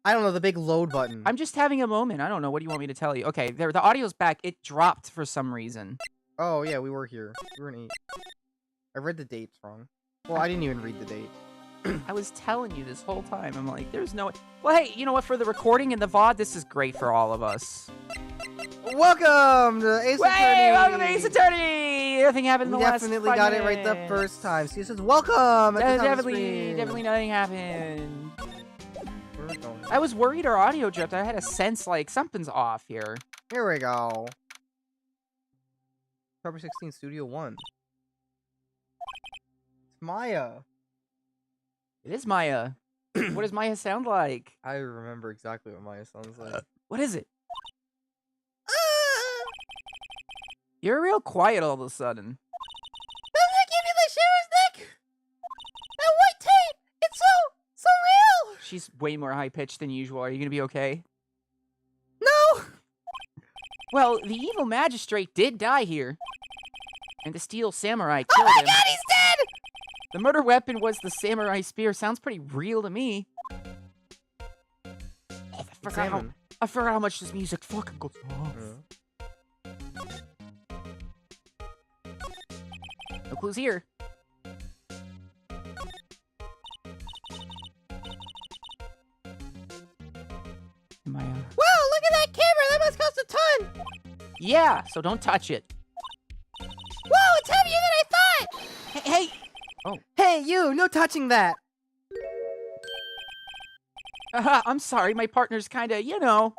I don't know, the big load button. I'm just having a moment. I don't know. What do you want me to tell you? Okay, there. The audio's back. It dropped for some reason. Oh, yeah, we were here. We were in 8. I read the dates wrong. Well, I didn't even read the date. I was telling you this whole time. I'm like, there's no... Well, hey, you know what? For the recording and the VOD, this is great for all of us. Welcome to Ace Attorney! Hey, welcome to Ace Attorney! Nothing happened in the last 5 definitely got it right the first time. See, it says, welcome! Definitely nothing happened. I was worried our audio dripped. I had a sense like something's off here. Here we go. October 16th, Studio 1. It's Maya. It is Maya. What does Maya sound like? I remember exactly what Maya sounds like. What is it? You're real quiet all of a sudden. Doesn't it give you the shivers, Nick? That white tape! It's so real! She's way more high-pitched than usual. Are you gonna be okay? No! Well, the evil magistrate did die here. And the steel samurai killed him. God, he's dead! The murder weapon was the samurai spear. Sounds pretty real to me. I forgot how much this music fucking goes off. No clues here. Am I, Wow, look at that camera! That must cost a ton! Yeah, so don't touch it. Whoa, it's heavier than I thought! Hey! Oh. Hey, you! No touching that! I'm sorry, my partner's kinda, you know.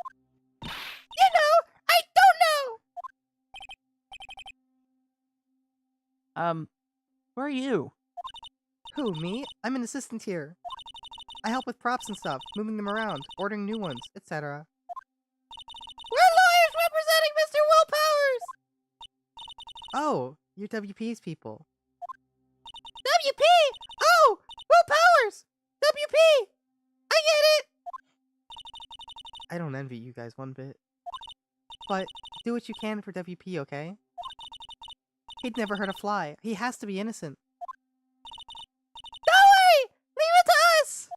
I don't know! Where are you? Who, me? I'm an assistant here. I help with props and stuff, moving them around, ordering new ones, etc. We're lawyers representing Mr. Will Powers! Oh, you're WP's people. WP! Oh! Will Powers! WP! I get it! I don't envy you guys one bit. But do what you can for WP, okay? He'd never hurt a fly. He has to be innocent. Don't worry! Leave it to us!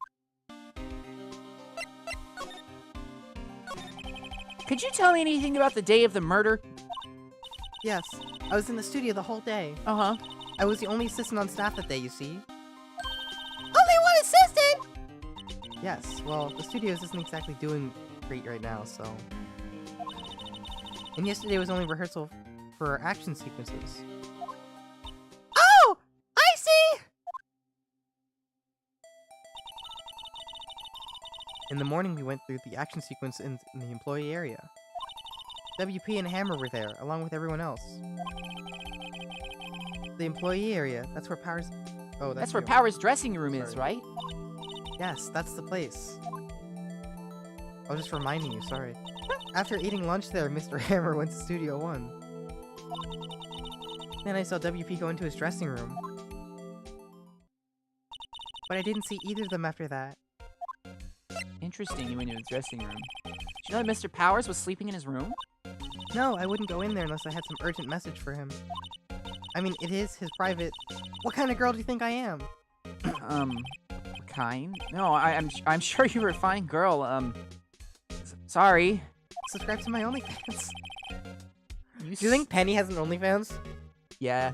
Could you tell me anything about the day of the murder? Yes, I was in the studio the whole day. Uh-huh. I was the only assistant on staff that day, you see. Only one assistant?! Yes, well, the studios isn't exactly doing great right now, so... And yesterday was only rehearsal for our action sequences. Oh! I see! In the morning we went through the action sequence in the employee area. WP and Hammer were there, along with everyone else. The employee area, that's where Power's... Oh, That's where you. Power's dressing room is, right? Yes, that's the place. I was just reminding you, sorry. After eating lunch there, Mr. Hammer went to Studio 1. Then I saw WP go into his dressing room. But I didn't see either of them after that. Interesting, you went into the dressing room. Did you know that Mr. Powers was sleeping in his room? No, I wouldn't go in there unless I had some urgent message for him. I mean, it is his private... What kind of girl do you think I am? Kind? No, I'm sure you were a fine girl, sorry. Subscribe to my OnlyFans. Do Do you think Penny has an OnlyFans? Yeah.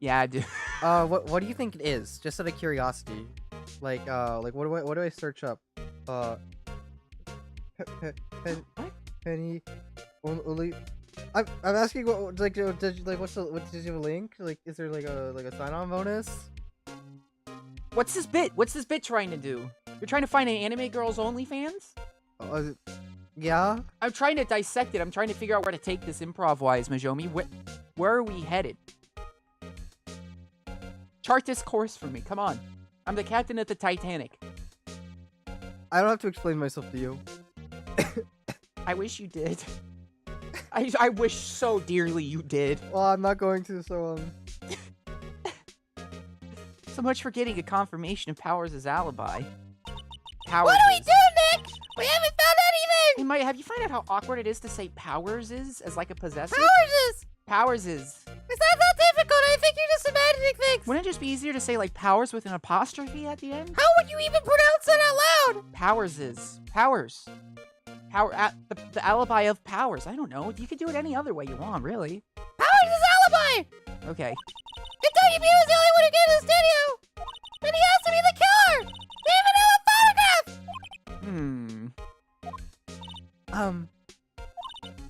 Yeah, I do. What do you think it is? Just out of curiosity. Like what do I search up? Penny only. I'm asking what did you have a link? Like, is there like a sign-on bonus? What's this bit? What's this bit trying to do? You're trying to find an anime girl's OnlyFans? Yeah. I'm trying to dissect it. I'm trying to figure out where to take this improv-wise, Majoumi. Where are we headed? Chart this course for me. Come on. I'm the captain of the Titanic. I don't have to explain myself to you. I wish you did. I wish so dearly you did. Well, I'm not going to, so So much for getting a confirmation of Powers' alibi. Powers. What do we do, Nick? We haven't found anything! Hey, Maya, have you found out how awkward it is to say Powers is as like a possessive? Powers! Powers is. It's not that difficult. I think you're just imagining things. Wouldn't it just be easier to say like Powers with an apostrophe at the end? How would you even pronounce that out loud? Powers is. Powers. The alibi of Powers. I don't know. You could do it any other way you want, really. Powers is alibi! Okay. If WP was the only one who came to the studio, then he has to be the killer! They even have a photograph!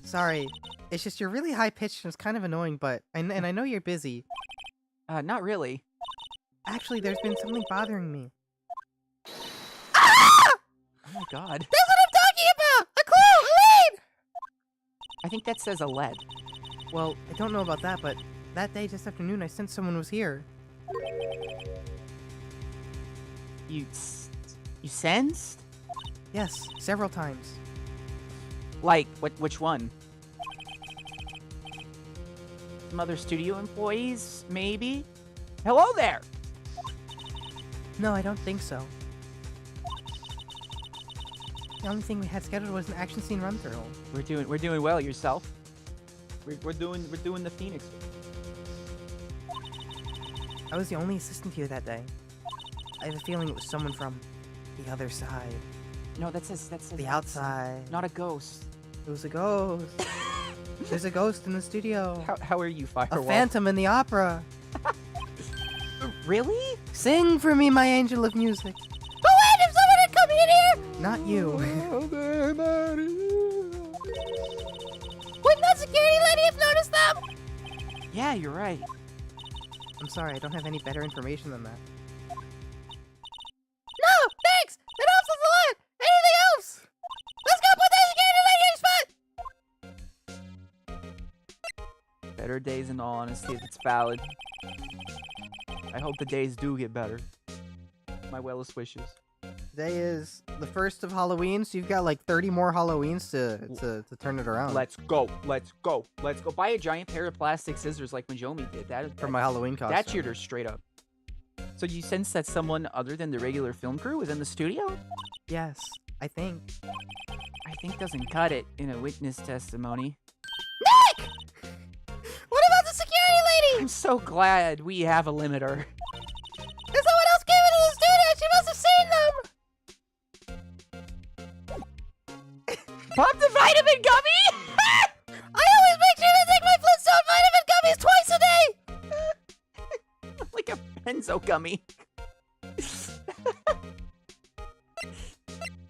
Sorry. It's just you're really high-pitched and it's kind of annoying, but... And I know you're busy. Not really. Actually, there's been something bothering me. Oh my god. That's what I'm talking about! A clue! A lead! I think that says a lead. Well, I don't know about that, but that day, this afternoon, I sensed someone was here. You sensed? Yes, several times. Like, which one? Some other studio employees, maybe? Hello there! No, I don't think so. The only thing we had scheduled was an action scene run through. We're doing well. Yourself? We're doing the Phoneix. I was the only assistant here that day. I have a feeling it was someone from the other side. No, that's The outside. not a ghost. It was a ghost. There's a ghost in the studio. How are you, Firewall? A phantom in the opera. Really? Sing for me, my angel of music. Oh wait, if someone had come in here! Not you. Wouldn't that security lady have noticed them? Yeah, you're right. I'm sorry, I don't have any better information than that. No, thanks! That helps us a lot! Anything else? Let's go put that security lady in spot! Better days, in all honesty, if it's valid. I hope the days do get better. My wellest wishes. Today is the first of Halloween, so you've got like 30 more Halloweens to turn it around. Let's go. Let's go. Let's go. Buy a giant pair of plastic scissors like Majoumi did. That For my Halloween costume. That cheered her straight up. So you sense that someone other than the regular film crew was in the studio? Yes, I think. I think doesn't cut it in a witness testimony. Nick! What about the security lady? I'm so glad we have a limiter. If someone else came into the studio, she must have seen them! Pop the vitamin gummy! I always make sure to take my Flintstone vitamin gummies twice a day! Like a benzo gummy.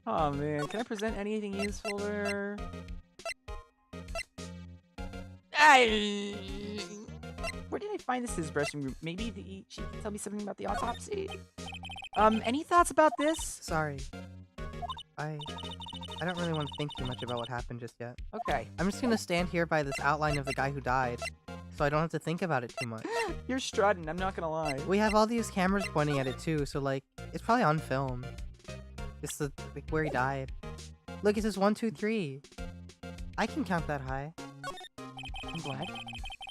Oh man, can I present anything useful there? Where did I find this dressing room? Maybe she can tell me something about the autopsy. Any thoughts about this? Sorry. I don't really want to think too much about what happened just yet. Okay. I'm just gonna stand here by this outline of the guy who died, so I don't have to think about it too much. You're strutting, I'm not gonna lie. We have all these cameras pointing at it too, so like, it's probably on film. It's the like where he died. Look, it says 1, 2, 3. I can count that high. I'm glad.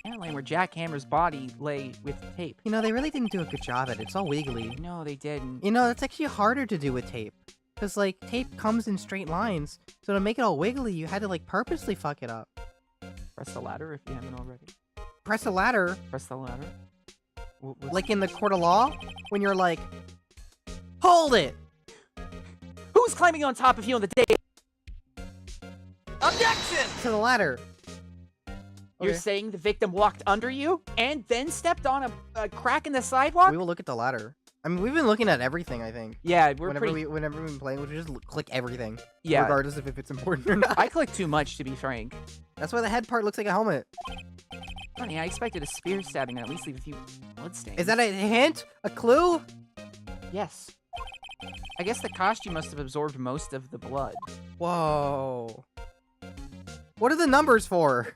Apparently where Jack Hammer's body lay with tape. You know, they really didn't do a good job at it. It's all wiggly. No, they didn't. You know, it's actually harder to do with tape. Because, like, tape comes in straight lines, so to make it all wiggly, you had to, like, purposely fuck it up. Press the ladder if you haven't already. Press a ladder, Press the ladder. like in the court of law, when you're like, hold it! Who's climbing on top of you on the day? Objection! To the ladder. You're Okay. saying the victim walked under you and then stepped on a crack in the sidewalk? We will look at the ladder. I mean, we've been looking at everything, I think. Yeah, we're whenever pretty... whenever we've been playing, we just click everything. Yeah. Regardless of if it's important or not. I click too much, to be frank. That's why the head part looks like a helmet. Funny, I expected a spear stabbing and at least leave a few bloodstains. Is that a hint? A clue? Yes. I guess the costume must have absorbed most of the blood. Whoa. What are the numbers for?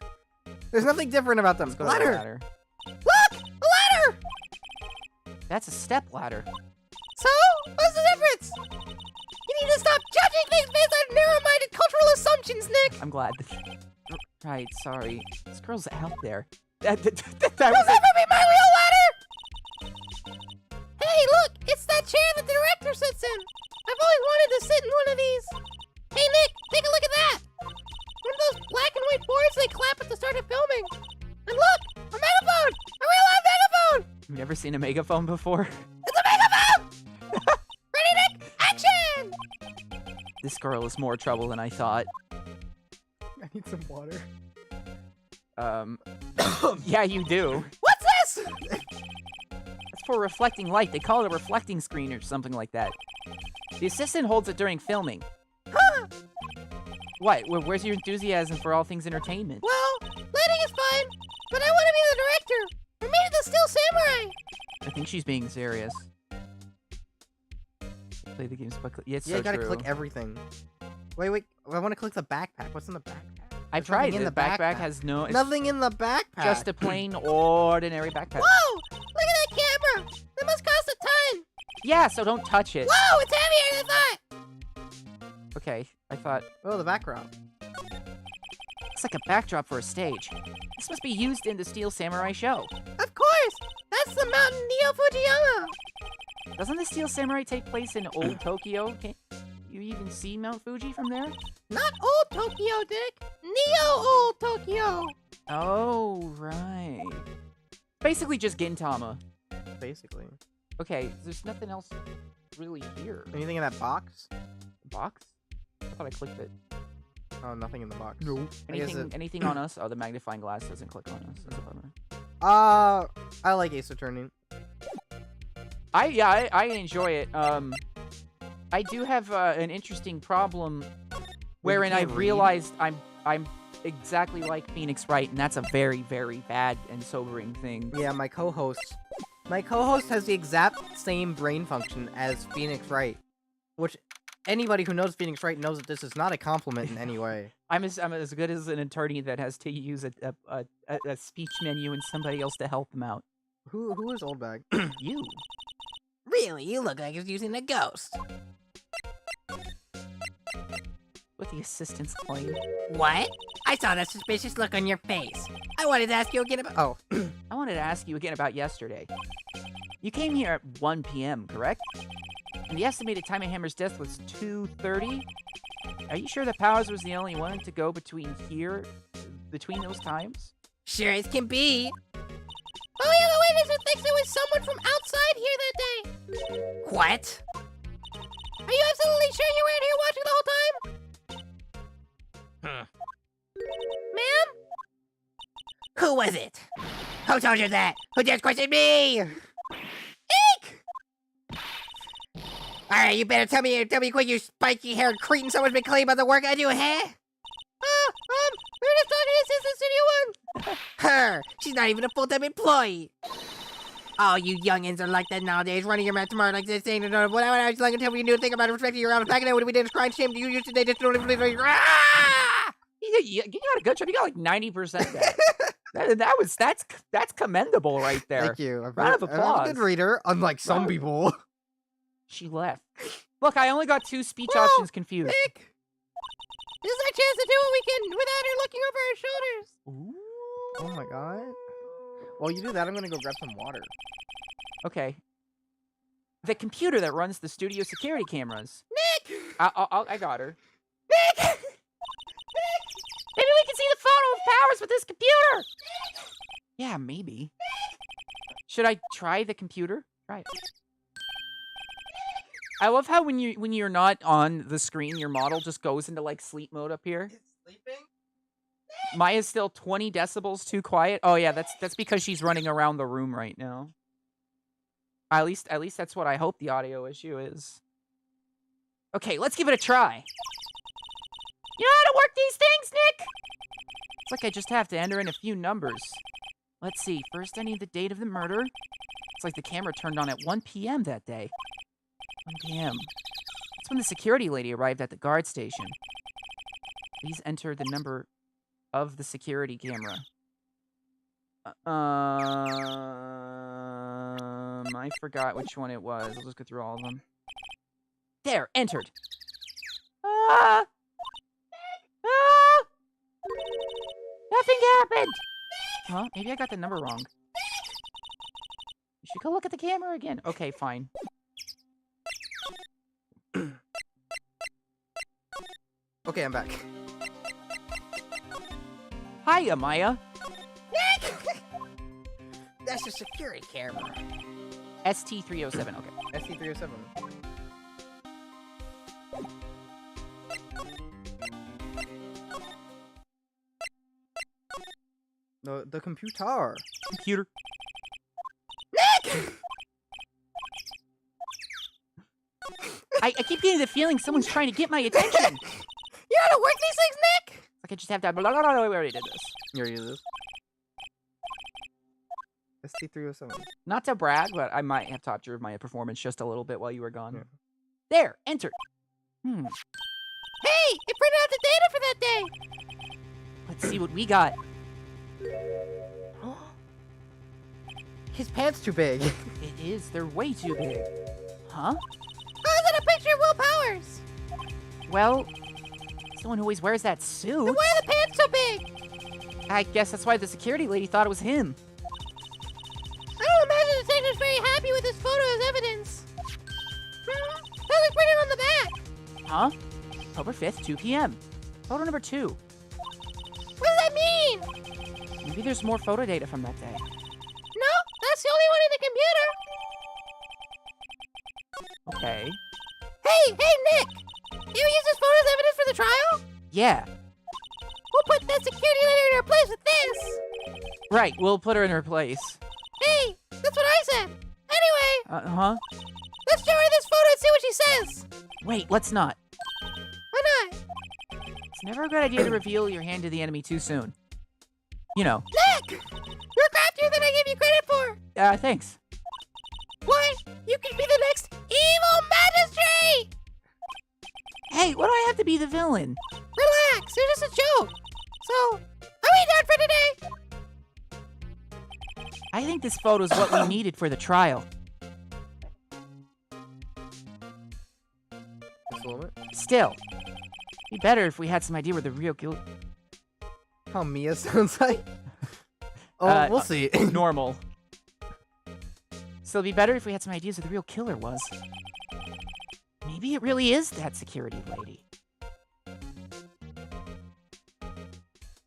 There's nothing different about them. Let's go to the Ladder! ladder. Look! A ladder! That's a step ladder. So? What's the difference? You need to stop judging things based on narrow-minded cultural assumptions, Nick! I'm glad. Right, sorry. This girl's out there. That Will was never be my real ladder! Hey, look! It's that chair that the director sits in! I've always wanted to sit in one of these! Hey, Nick! Take a look at that! One of those black and white boards they clap at the start of filming! And look! A megaphone! A real live megaphone! You've never seen a megaphone before? It's a megaphone! Ready, Nick? Action! This girl is more trouble than I thought. I need some water. Yeah, you do. What's this? That's for reflecting light. They call it a reflecting screen or something like that. The assistant holds it during filming. Huh? What? Where's your enthusiasm for all things entertainment? Well, lighting is fine, but I want to be the director. Or maybe the Steel Samurai. I think she's being serious. Play the games quickly. Yeah, it's Yeah, so you gotta true. click everything. Wait, I want to click the backpack. What's in the backpack? I've There's tried nothing it. in The the backpack backpack. has no. It's Nothing in the backpack. just a plain ordinary backpack. Whoa! Look at that camera! That must cost a ton! Yeah, so don't touch it. Whoa! It's heavier than I thought! Okay, I thought Oh, the background. it's like a backdrop for a stage. This must be used in the Steel Samurai show. Of course! That's the mountain Neo Fujiyama! Doesn't the Steel Samurai take place in old Tokyo? Can you even see Mount Fuji from there? Not old Tokyo, Dick! Neo old Tokyo! Oh, right. Basically just Gintama. Basically. Okay, there's nothing else really here. Anything in that box? Box? I thought I clicked it. Oh, nothing in the box. No. I guess Anything on us? Oh, the magnifying glass doesn't click on us. That's a bummer. I like Ace Attorney. I enjoy it. I do have an interesting problem wherein can't I've read? realized I'm exactly like Phoneix Wright, and that's a very, very bad and sobering thing. Yeah, my co-host. My co-host has the exact same brain function as Phoneix Wright, which anybody who knows Phoneix Wright knows that this is not a compliment in any way. I'm as good as an attorney that has to use a speech menu and somebody else to help them out. Who is Old Bag? You. Really, you look like you're using a ghost. What the assistants claim. What? I saw that suspicious look on your face. I wanted to ask you again about— Oh, I wanted to ask you again about yesterday. You came here at 1 p.m., correct? And the estimated time of Hammer's death was 2:30? Are you sure that Powers was the only one to go between those times? Sure as can be. Oh, we have a witness who thinks it was someone from outside here that day. What? Are you absolutely sure you weren't here watching the whole time? Ma'am? Who was it? Who told you that? Who just questioned me? Eek! Alright, you better tell me quick, you spiky-haired cretin. Someone's been claiming about the work I do, huh? We were just talking to Assistant Studio 1. Her! She's not even a full-time employee. Oh, you youngins are like that nowadays, running your mouth tomorrow like this, saying, what I was like to tell me you knew a thing about respecting your own back, and what we did is crying shame to you today, just don't even ah! You got a good job. You got like 90% there. That's commendable right there. thank you. Round of I'm a applause. good reader, unlike some Round- people. She left. Look, I only got 2 speech Whoa, options confused. Nick! This is our chance to do what we can without her looking over our shoulders. Ooh. Oh my god. While you do that, I'm gonna go grab some water. Okay. The computer that runs the studio security cameras. Nick! I got her. Nick! Maybe we can see the photo of Powers with this computer. Yeah, maybe. Should I try the computer? Try it. I love how when you're not on the screen, your model just goes into like sleep mode up here. It's sleeping? Maya's still 20 decibels too quiet. Oh yeah, that's because she's running around the room right now. At least that's what I hope the audio issue is. Okay, let's give it a try. You know how to work these things, Nick? It's like I just have to enter in a few numbers. Let's see. First, I need the date of the murder. It's like the camera turned on at 1 p.m. that day. 1 p.m. That's when the security lady arrived at the guard station. Please enter the number of the security camera. I forgot which one it was. I'll just go through all of them. There, entered. Ah! Ah! Nothing happened! Huh? Maybe I got the number wrong. You should go look at the camera again. Okay, fine. Okay, I'm back. Hiya, Maya. Nick! That's a security camera. ST307, okay. SC307. The computer. Computer. Nick! I keep getting the feeling someone's trying to get my attention. You know how to work these things, Nick? Like I just have to... We already did this. You already did this. ST307. Not to brag, but I might have topped your my performance just a little bit while you were gone. Yeah. There, entered. Hey, it printed out the data for that day. Let's see what we got. His pants too big. It is. They're way too big. Huh? How is it a picture of Will Powers? Well, he's the one who always wears that suit. Then why are the pants so big? I guess that's why the security lady thought it was him. I don't imagine the detective's very happy with this photo as evidence. That looks printed on the back. Huh? October 5th, 2 p.m. Photo number 2. What does that mean? Maybe there's more photo data from that day. No, that's the only one in the computer. Okay. Hey, Nick! You use this photo as evidence for the trial? Yeah. We'll put that security lady in her place with this. Right, we'll put her in her place. Hey, that's what I said. Anyway, Huh? let's show her this photo and see what she says. Wait, let's not. Why not? It's never a good idea to reveal your hand to the enemy too soon. You know. Nick! You're craftier than I give you credit for. Thanks. Why, you could be the next evil magistrate! Hey, why do I have to be the villain? Relax, it's just a joke. So, are we done for today? I think this photo's what we needed for the trial. Just a little bit. Still, be better if we had some idea where the real guilt. How Mia sounds like? Oh, we'll see. Normal. Still, it'd be better if we had some ideas who the real killer was. Maybe it really is that security lady.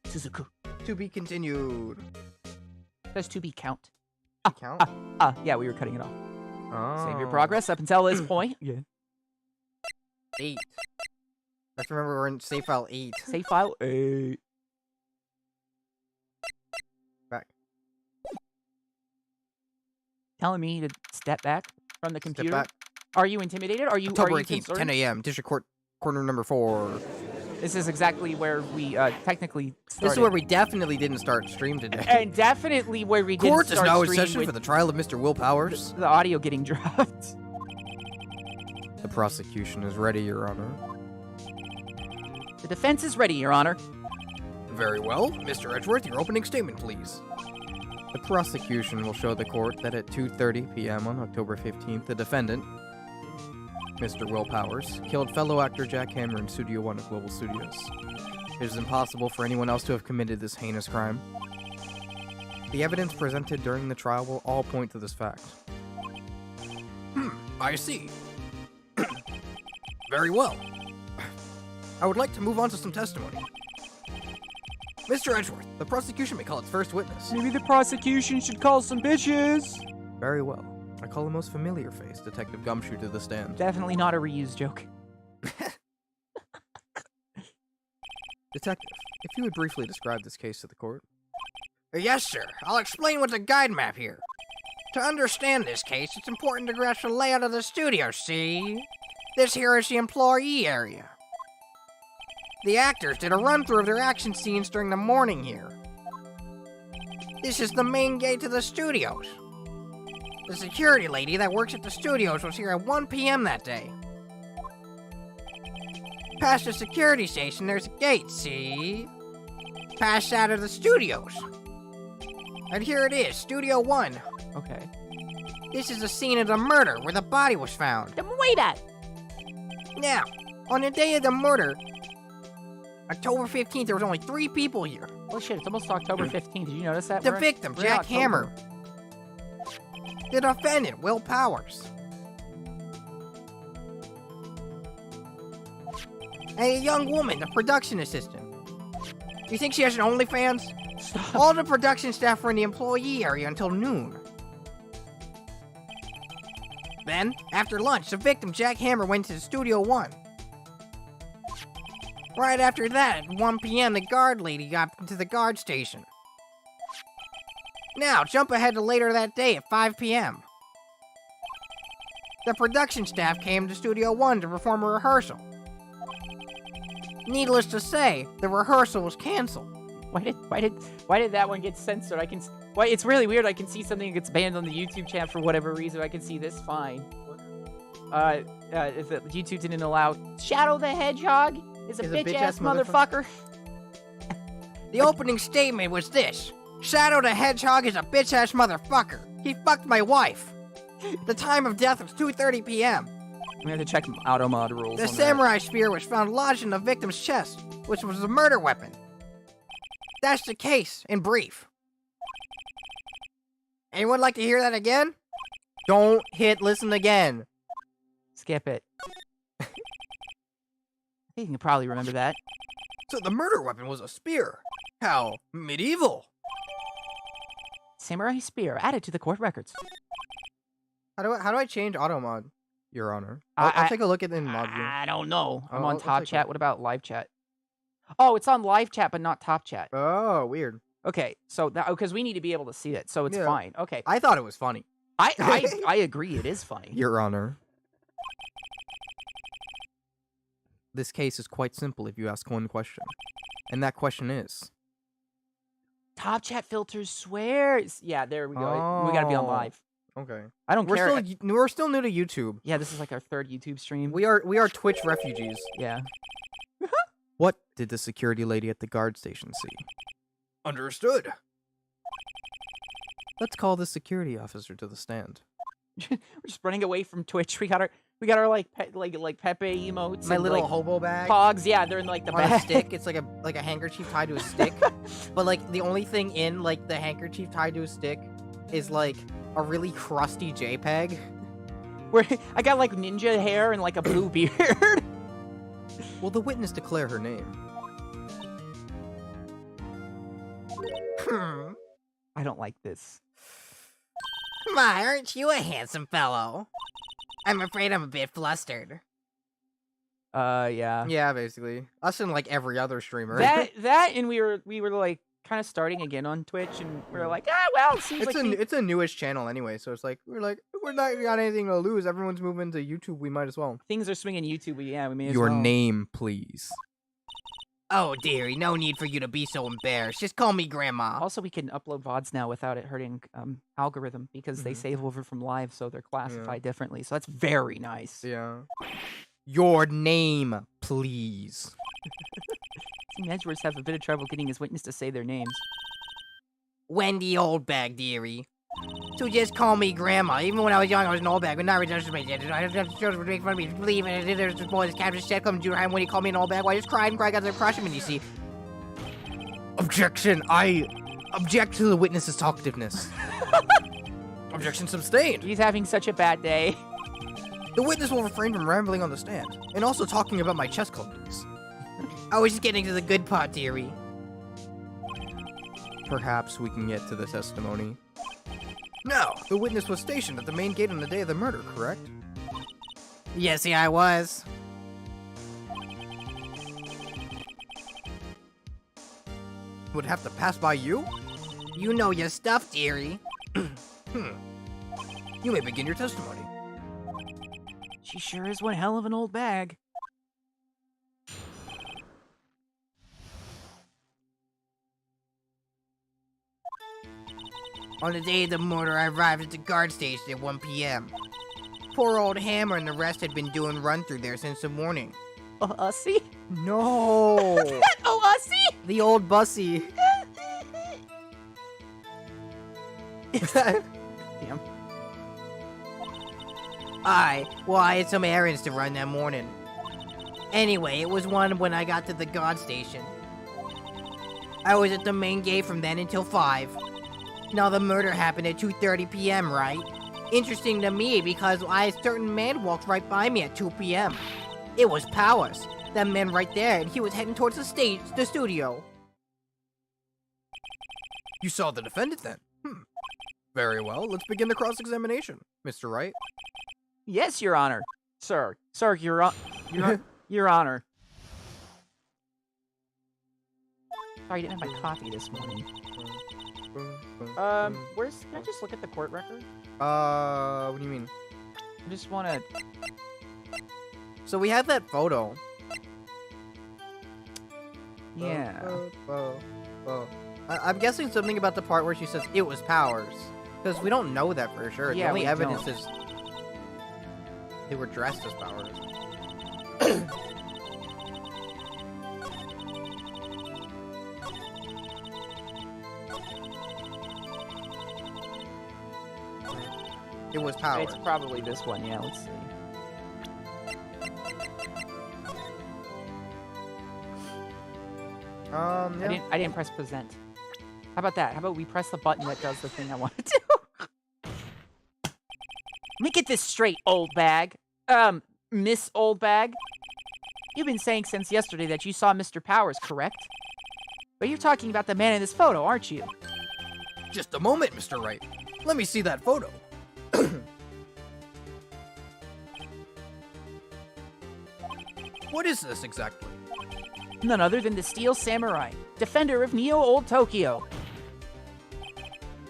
Suzuku. To be continued. There's to be count. Count? Yeah, we were cutting it off. Oh. Save your progress up until this point. Yeah. 8. I have to remember we're in save file 8. Save file 8. Back. Telling me to step back from the computer. Step back. Are you intimidated? Are you October are you 18th, concerned? 10 a.m. District Court, corner number 4. This is exactly where we technically started. This is where we definitely didn't start stream today. And definitely where we didn't Court is start now in stream session with for the trial of Mr. Will Powers. the audio getting dropped. The prosecution is ready, Your Honor. The defense is ready, Your Honor. Very well. Mr. Edgeworth, your opening statement, please. The prosecution will show the court that at 2:30 p.m. on October 15th, the defendant, Mr. Will Powers, killed fellow actor Jack Hammer in Studio 1 of Global Studios. It is impossible for anyone else to have committed this heinous crime. The evidence presented during the trial will all point to this fact. I see. Very well. I would like to move on to some testimony. Mr. Edgeworth, the prosecution may call its first witness. Maybe the prosecution should call some bitches. Very well. I call the most familiar face, Detective Gumshoe, to the stand. Definitely not a reused joke. Detective, if you would briefly describe this case to the court. Yes, sir. I'll explain with the guide map here. To understand this case, it's important to grasp the layout of the studio, see? This here is the employee area. The actors did a run-through of their action scenes during the morning here. This is the main gate to the studios. The security lady that works at the studios was here at 1 p.m. that day. Past the security station, there's a gate, see? Past out of the studios. And here it is, Studio 1. Okay. This is the scene of the murder where the body was found. Then wait at. Now, on the day of the murder, October 15th, there was only 3 people here. Oh shit, it's almost October 15th. Did you notice that? The We're- victim, we're in Jack October. Hammer. The defendant, Will Powers. And a young woman, the production assistant. You think she has an OnlyFans? Stop. All the production staff were in the employee area until noon. Then, after lunch, the victim, Jack Hammer, went to Studio 1. Right after that, at 1 p.m., the guard lady got to the guard station. Now, jump ahead to later that day at 5 p.m. The production staff came to Studio 1 to perform a rehearsal. Needless to say, the rehearsal was canceled. Why did that one get censored? Why it's really weird. I can see something that gets banned on the YouTube channel for whatever reason. I can see this fine. If YouTube didn't allow Shadow the Hedgehog is a bitch ass motherfucker. The opening statement was this. Shadow the Hedgehog is a bitch-ass motherfucker. He fucked my wife. The time of death was 2:30 p.m. We have to check auto mod rules. The on that. samurai spear was found lodged in the victim's chest, which was a murder weapon. That's the case, in brief. Anyone like to hear that again? Don't hit listen again. Skip it. I think you can probably remember that. So the murder weapon was a spear. How medieval. Samurai spear added to the court records. How do I change auto mod, Your Honor? I'll take a look at it in mod view. I don't know. I'm on I'll top take a chat. look. What about live chat? Oh, it's on live chat, but not top chat. Oh, weird. Okay, so that because we need to be able to see it, so it's Yeah. fine. Okay, I thought it was funny. I agree. It is funny. Your Honor. This case is quite simple if you ask one question. And that question is... Top chat filters swears. Yeah, there we go. We gotta be on Oh. live. Okay. I don't care. We're still new to YouTube. Yeah, this is like our third YouTube stream. We are Twitch refugees. Yeah. What did the security lady at the guard station see? Understood. Let's call the security officer to the stand. We're just running away from Twitch. We got our like Pepe emotes. My and, little like, hobo bag. pogs. Yeah, they're in like the On a bag. stick. It's like a handkerchief tied to a stick. But like the only thing in like the handkerchief tied to a stick is like a really crusty JPEG. Where I got like ninja hair and like a blue beard. Will the witness declare her name? I don't like this. My, aren't you a handsome fellow? I'm afraid I'm a bit flustered. Yeah. Yeah, basically. Us and like every other streamer. That and we were like kind of starting again on Twitch, and we were like, well, it seems like it's a newish channel anyway, so it's like we're not got anything to lose. Everyone's moving to YouTube. We might as well. things are swinging YouTube. We may as Your well. name, please. Oh, dearie, no need for you to be so embarrassed. Just call me Grandma. Also, we can upload VODs now without it hurting algorithm because they save over from live, so they're classified differently. So that's very nice. Yeah. Your name, please. Team Edgeworths have a bit of trouble getting his witness to say their names. Wendy Oldbag, dearie. So just call me Grandma. Even when I was young, I was an old bag, but now I just made it. I have children would make fun of me. Believe it. There's this boy, this captain said, come to junior high when he called me an old bag. Well, I just cried and cried, got to crush him, and you see. Objection. I object to the witness's talkativeness. Objection sustained. He's having such a bad day. The witness will refrain from rambling on the stand, and also talking about my chess clubs. I was just getting to the good part, dearie. Perhaps we can get to the testimony. Now, the witness was stationed at the main gate on the day of the murder, correct? Yes, yeah, I was. Would have to pass by you? You know your stuff, dearie. You may begin your testimony. She sure is one hell of an old bag. On the day of the murder, I arrived at the guard station at 1 p.m. Poor old Hammer and the rest had been doing run-through there since the morning. Oh, Ussy? No! Oh, Ussy? The old bussy. Damn. I had some errands to run that morning. Anyway, it was one when I got to the guard station. I was at the main gate from then until 5. Now the murder happened at 2:30 p.m., right? Interesting to me because a certain man walked right by me at 2 p.m. It was Powers. That man right there, and he was heading towards the studio. You saw the defendant then? Very well, let's begin the cross-examination. Mr. Wright? Yes, Your Honor. Sir, Your Honor. Sorry, I didn't have my coffee this morning. Can I just look at the court record? What do you mean? I just want to... So we have that photo. Yeah. I'm guessing something about the part where she says it was Powers. Because we don't know that for sure. Yeah, the only we evidence don't. is they were dressed as Powers. It was power. It's probably this one. Yeah, let's see. Yeah. I didn't press present. How about that? How about we press the button that does the thing I want to do? Let me get this straight, old bag. Miss Old Bag. You've been saying since yesterday that you saw Mr. Powers, correct? But you're talking about the man in this photo, aren't you? Just a moment, Mr. Wright. Let me see that photo. What is this exactly? None other than the Steel Samurai, defender of Neo Old Tokyo.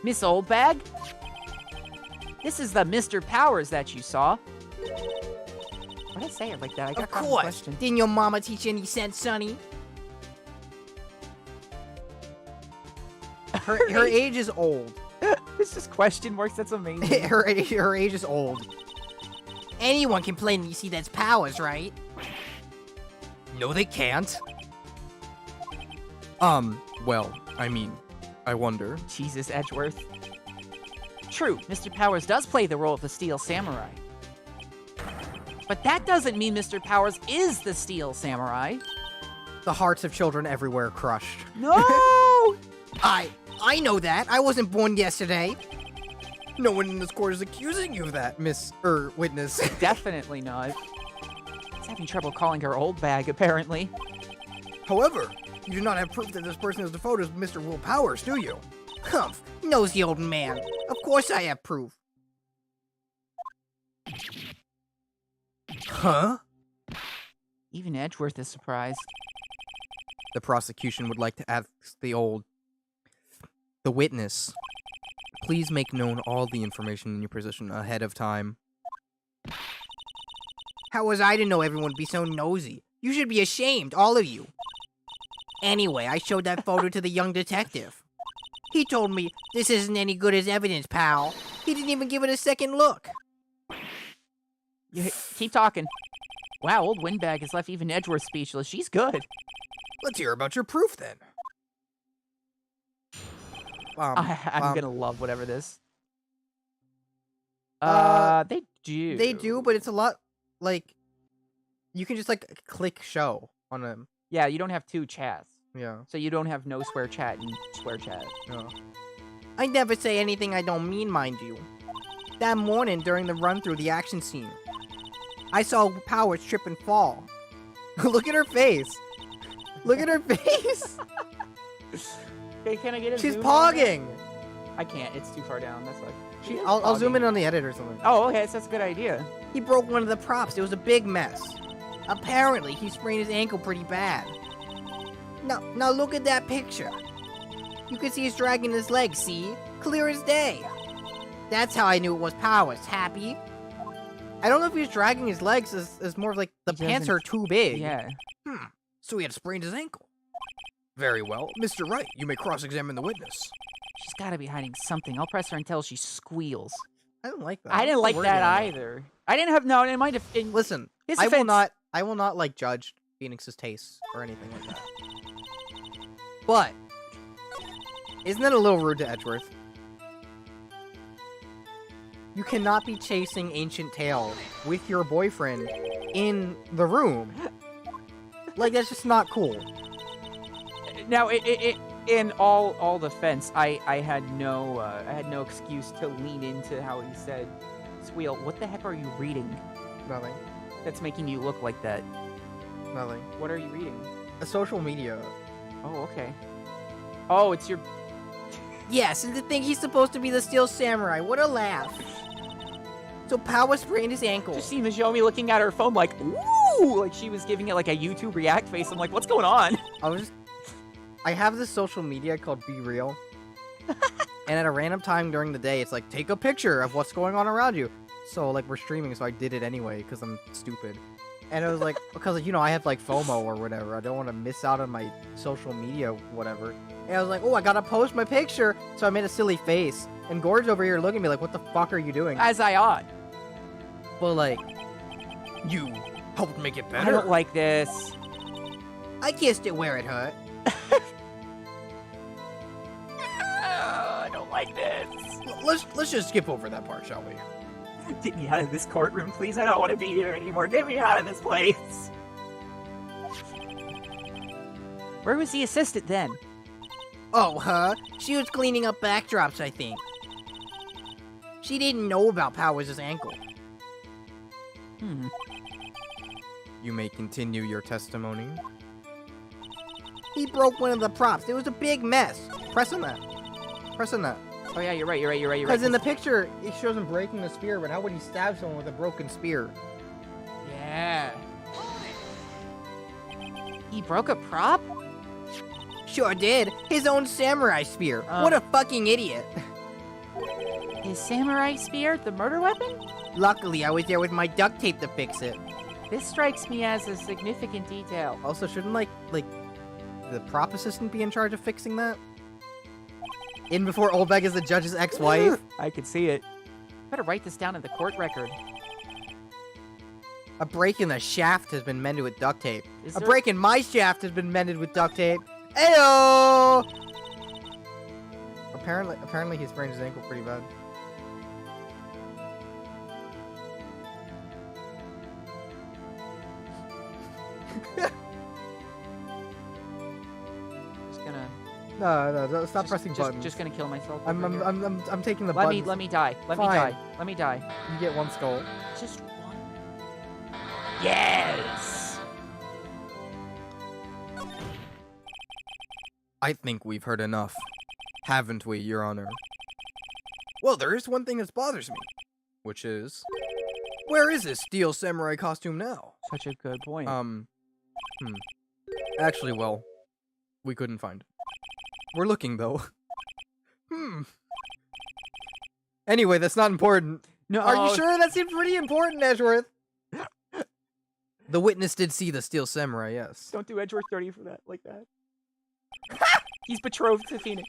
Miss Old Bag? This is the Mr. Powers that you saw. Why did I say it like that? I got Of caught in the course. question. Didn't your mama teach you any sense, Sonny? Her age is old. It's just question marks. That's amazing. her age is old. Anyone can play Nisi that's powers, right? No, they can't. Well, I mean, I wonder. Jesus, Edgeworth. True, Mr. Powers does play the role of the Steel Samurai. But that doesn't mean Mr. Powers is the Steel Samurai. The hearts of children everywhere crushed. No! I know that. I wasn't born yesterday. No one in this court is accusing you of that, Witness. Definitely not. He's having trouble calling her old bag, apparently. However, you do not have proof that this person is the photo of Mr. Will Powers, do you? Humph, nosy old man. Of course I have proof. Huh? Even Edgeworth is surprised. The prosecution would like to ask the witness, please make known all the information in your position ahead of time. How was I to know everyone would be so nosy? You should be ashamed, all of you. Anyway, I showed that photo to the young detective. He told me, this isn't any good as evidence, pal. He didn't even give it a second look. Keep talking. Wow, old Windbag has left even Edgeworth speechless. She's good. Let's hear about your proof then. I'm gonna love whatever this. They do. They do, but it's a lot, like, you can just, like, click show on them. Yeah, you don't have two chats. Yeah. So you don't have no swear chat and swear chat. No. I never say anything I don't mean, mind you. That morning, during the run through the action scene, I saw Powers trip and fall. Look at her face. Look at her face. Okay, can I get a She's zoom on that? pogging. I can't. It's too far down. That's like. I'll zoom in on the edit or something. Oh, okay. That's a good idea. He broke one of the props. It was a big mess. Apparently, he sprained his ankle pretty bad. Now look at that picture. You can see he's dragging his legs, see? Clear as day. That's how I knew it was Powers. Happy? I don't know if he was dragging his legs as more of like the He pants doesn't- are too big. Yeah. So he had sprained his ankle. Very well. Mr. Wright, you may cross-examine the witness. She's got to be hiding something. I'll press her until she squeals. I don't like that. I didn't like that either. I didn't have no. In my defense, Listen, his I will defense- not like judge Phoenix's tastes or anything like that. But isn't that a little rude to Edgeworth? You cannot be chasing Ancient Tail with your boyfriend in the room. Like, that's just not cool. Now, in all defense, I had no excuse to lean into how he said, "Squeal, what the heck are you reading? Nothing. That's making you look like that. Nothing. What are you reading? A social media. Oh, okay. Oh, it's your. Yes, and to think he's supposed to be the Steel Samurai. What a laugh. So Power sprained his ankle. Just see Majoumi looking at her phone like, ooh, like she was giving it like a YouTube React face. I'm like, what's going on? I have this social media called Be Real. And at a random time during the day, it's like, take a picture of what's going on around you. So, like, we're streaming, so I did it anyway, because I'm stupid. And it was like, because, you know, I have, like, FOMO or whatever. I don't want to miss out on my social media, whatever. And I was like, oh, I gotta post my picture. So I made a silly face. And Gord's over here looking at me like, what the fuck are you doing? As I ought. Well, like, You helped make it I better. don't like this. I kissed it where it hurt. I don't like this. Let's just skip over that part, shall we? Get me out of this courtroom, please. I don't want to be here anymore. Get me out of this place. Where was the assistant then? Oh, huh? She was cleaning up backdrops, I think. She didn't know about Powers' ankle. You may continue your testimony. He broke one of the props. It was a big mess. Press on that. Press on that. Oh yeah, you're right. Because in the picture, it shows him breaking the spear, but how would he stab someone with a broken spear? Yeah. He broke a prop? Sure did. His own samurai spear. Oh. What a fucking idiot. His samurai spear, the murder weapon? Luckily, I was there with my duct tape to fix it. This strikes me as a significant detail. Also, shouldn't, like, the prop assistant be in charge of fixing that? In before Olbeg is the judge's ex-wife? I could see it. Better write this down in the court record. A break in the shaft has been mended with duct tape. Is A there- break in my shaft has been mended with duct tape. Ayo! Apparently he sprained his ankle pretty bad. Just gonna. No, stop pressing buttons. Just gonna kill myself. I'm over here. taking the Let buttons. me die. Let Fine. me die. Let me die. You get one skull. Just one. Yes. I think we've heard enough. Haven't we, Your Honor? Well, there is one thing that bothers me. Which is... Where is this steel samurai costume now? Such a good point. Actually, well, we couldn't find it. We're looking, though. Anyway, that's not important. No. Are you sure? That seems pretty important, Edgeworth. The witness did see the steel samurai, yes. Don't do Edgeworth 30 for that, like that. He's betrothed to Phoneix.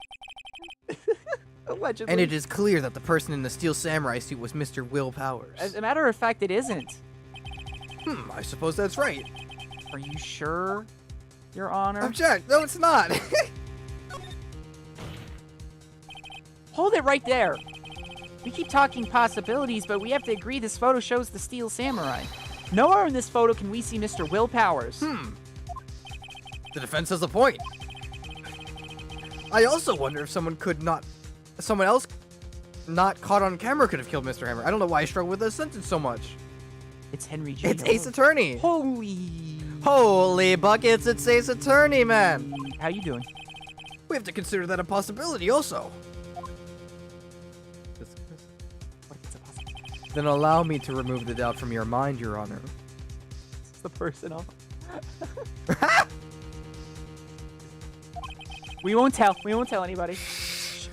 Allegedly. And it is clear that the person in the steel samurai suit was Mr. Will Powers. As a matter of fact, it isn't. I suppose that's right. Are you sure, Your Honor? Object. No, it's not. Hold it right there. We keep talking possibilities, but we have to agree this photo shows the steel samurai. Nowhere in this photo can we see Mr. Will Powers. The defense has a point. I also wonder if someone else not caught on camera could have killed Mr. Hammer. I don't know why I struggle with this sentence so much. It's Henry J. It's Ace Attorney. Holy buckets, it's Ace Attorney, man. How you doing? We have to consider that a possibility also. What if it's a possibility? Then allow me to remove the doubt from your mind, Your Honor. It's the personal. We won't tell. We won't tell anybody.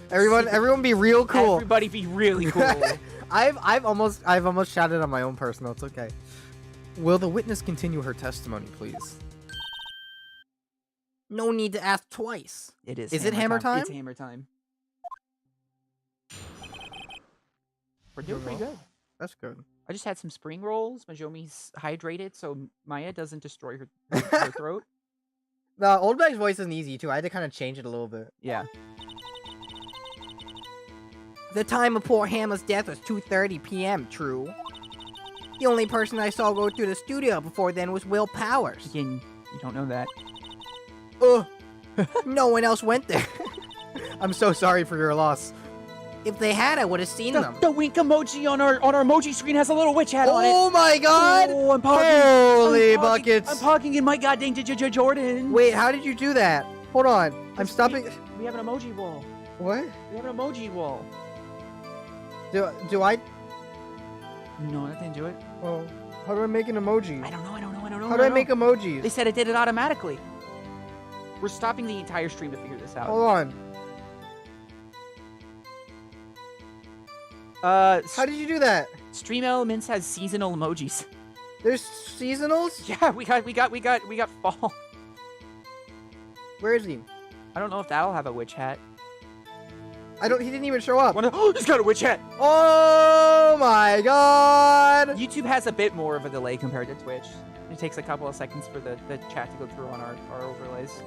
Everyone be real cool. Everybody be really cool. I've almost shouted on my own personal. It's okay. Will the witness continue her testimony, please? No need to ask twice. It is. Is it hammer time? It's hammer time. We're doing pretty good. That's good. I just had some spring rolls. Majoumi's hydrated, so Maya doesn't destroy her throat. The old guy's voice isn't easy too. I had to kind of change it a little bit. Yeah. The time of poor Hammer's death was 2:30 p.m., true. The only person I saw go to the studio before then was Will Powers. Again, you don't know that. No one else went there. I'm so sorry for your loss. If they had, I would have seen them. The wink emoji on our emoji screen has a little witch hat on it. Oh my god! Oh, I'm pogging. Holy I'm pogging- buckets! I'm pogging in my goddamn Jordan. Wait, how did you do that? Hold on. I'm stopping. We have an emoji wall. What? We have an emoji wall. Do I? No, that didn't do it. Oh, how do I make an emoji? I don't know. How do I make emojis? They said it did it automatically. We're stopping the entire stream to figure this out. Hold on. How did you do that? Stream Elements has seasonal emojis. There's seasonals? Yeah, we got fall. Where is he? I don't know if that'll have a witch hat. He didn't even show up. He's got a witch hat. Oh my god! YouTube has a bit more of a delay compared to Twitch. It takes a couple of seconds for the chat to go through on our overlays.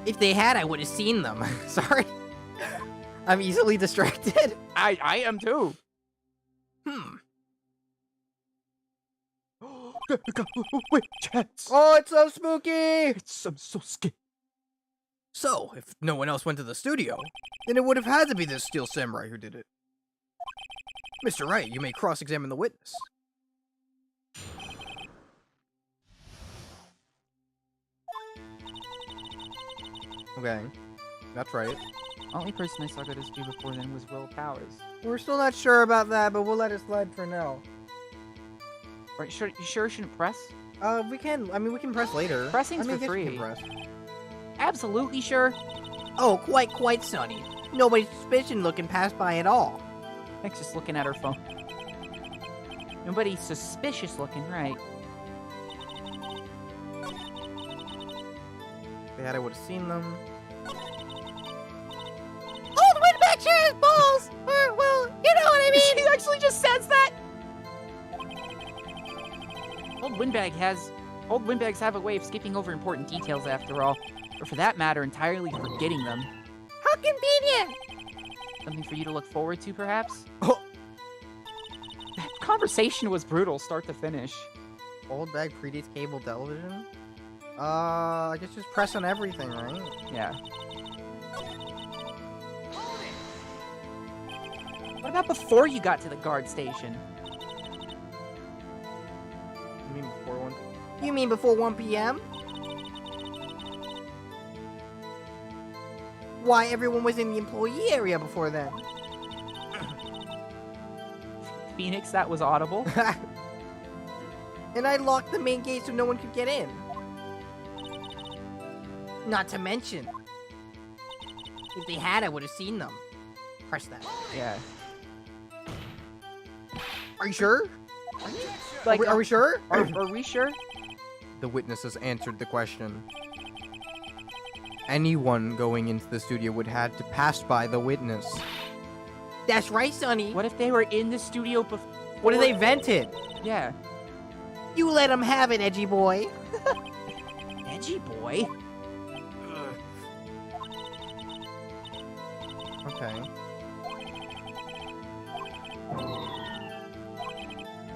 If they had, I would have seen them. Sorry. I'm easily distracted. I am too. Wait, chance. Oh, it's so spooky! I'm so scared. So, if no one else went to the studio, then it would have had to be this Steel Samurai who did it. Mr. Wright, you may cross-examine the witness. Okay, that's right. Only person I saw go to school before then was Will Powers. We're still not sure about that, but we'll let it slide for now. Right, you sure I shouldn't press? We can. I mean, we can press later. Pressing's I mean, for I guess we free. can press. Absolutely sure. Oh, quite, Sonny. Nobody's suspicion looking passed by at all. Nick's just looking at her phone. Nobody suspicious looking, right? If they had, I would have seen them. Old Windbag sure has balls! Or, well, you know what I mean! She actually just says that! Old Windbags have a way of skipping over important details after all. Or for that matter, entirely forgetting them. How convenient! Something for you to look forward to, perhaps? Oh. That conversation was brutal, start to finish. Old bag predates cable television? I guess just press on everything, right? Yeah. What about before you got to the guard station? You mean before one? You mean before 1 p.m.? Why, everyone was in the employee area before then. Phoenix, that was audible. And I locked the main gate so no one could get in. Not to mention, if they had, I would have seen them. Press that. Yeah. Are you sure? Like, Are we sure? Are we sure? The witnesses answered the question. Anyone going into the studio would have to pass by the witness. That's right, Sonny. What if they were in the studio before? What if they vented? Yeah. You let them have it, edgy boy. Edgy boy? Okay.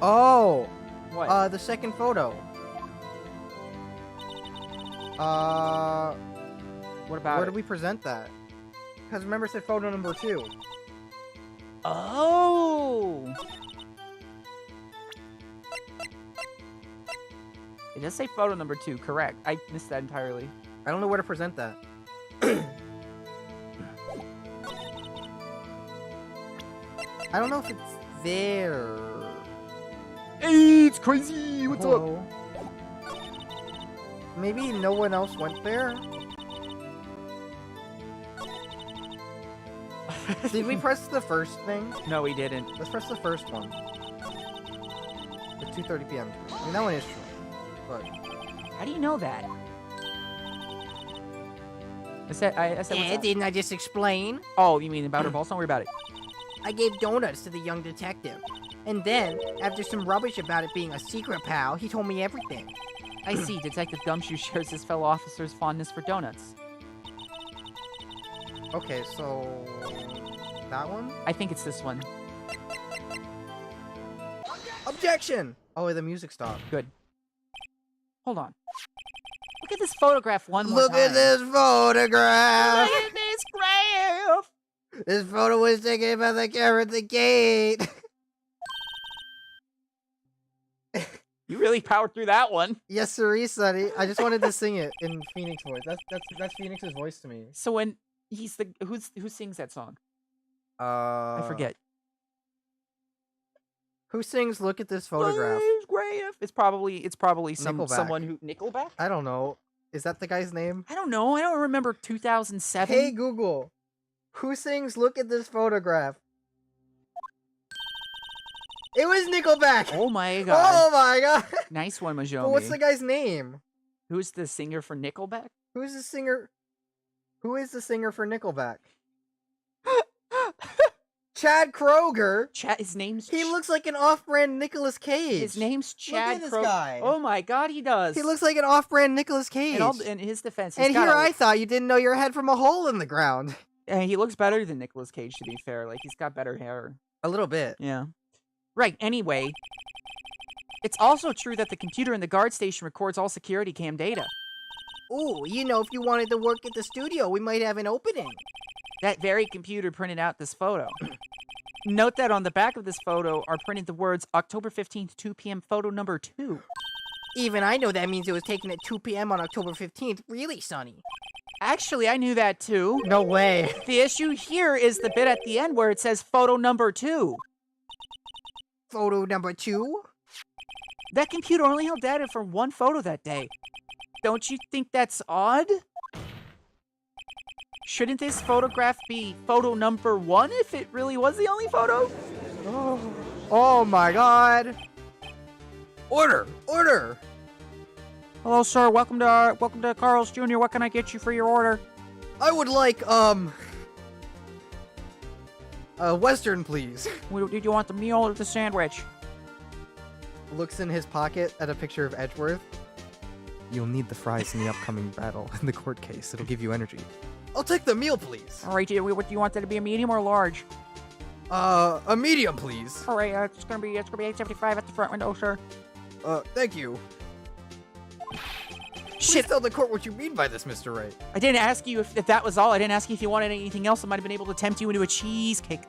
Oh! What? The second photo. What about Where it? did we present that? Because remember it said photo number 2. Oh! It does say photo number 2, correct. I missed that entirely. I don't know where to present that. I don't know if it's there. Hey, it's crazy! What's up? Whoa. Maybe no one else went there? Did we press the first thing? No, we didn't. Let's press the first one. The 2:30 p.m. I mean, that one is true. But How do you know that? I said, what's Yeah, that? didn't I just explain? Oh, you mean about her balls? Don't worry about it. I gave donuts to the young detective. And then, after some rubbish about it being a secret, pal, he told me everything. I see. Detective Gumshoes shares his fellow officer's fondness for donuts. okay, so that one? I think it's this one. Objection! Oh, the music stopped. Good. Hold on. Look at this photograph one more Look time. at this photograph! Look at this graph! This photo was taken by the camera at the gate. You really powered through that one. Yes, sir, Sonny. I just wanted to sing it in Phoenix voice. That's Phoenix's voice to me. So when he's the who sings that song? I forget. Who sings "Look at this photograph"? This graph. It's probably Nickelback. someone who Nickelback. I don't know. Is that the guy's name? I don't know. I don't remember 2007. Hey Google, who sings "Look at this photograph"? It was Nickelback. Oh my god. Oh my god. Nice one, Majoumi. But what's the guy's name? Who's the singer for Nickelback? Who's the singer? Who is the singer for Nickelback? Chad Kroger. His name's He looks like an off-brand Nicolas Cage. His name's Chad at this Crow. guy. Oh my god, he does. He looks like an off-brand Nicolas Cage. In his defense, And here I thought you didn't know your head from a hole in the ground. He looks better than Nicolas Cage, to be fair. Like, he's got better hair. A little bit. Yeah. Right, anyway. It's also true that the computer in the guard station records all security cam data. Ooh, you know, if you wanted to work at the studio, we might have an opening. That very computer printed out this photo. Note that on the back of this photo are printed the words October 15th, 2 p.m. photo number 2. Even I know that means it was taken at 2 p.m. on October 15th. Really, Sonny? Actually, I knew that too. No way. The issue here is the bit at the end where it says photo number 2. Photo number 2? That computer only held data for one photo that day. Don't you think that's odd? Shouldn't this photograph be photo number 1 if it really was the only photo? Oh my god. Order! Order! Hello, sir. Welcome to Carl's Jr. What can I get you for your order? I would like, Western, please. Did you want the meal or the sandwich? Looks in his pocket at a picture of Edgeworth. You'll need the fries in the upcoming battle in the court case. It'll give you energy. I'll take the meal, please. All right, what do you want that to be, a medium or large? A medium, please. All right, it's gonna be $8.75 at the front window, sir. Thank you. Shit. Please tell the court what you mean by this, Mr. Wright. I didn't ask you if that was all. I didn't ask you if you wanted anything else that might have been able to tempt you into a cheesecake.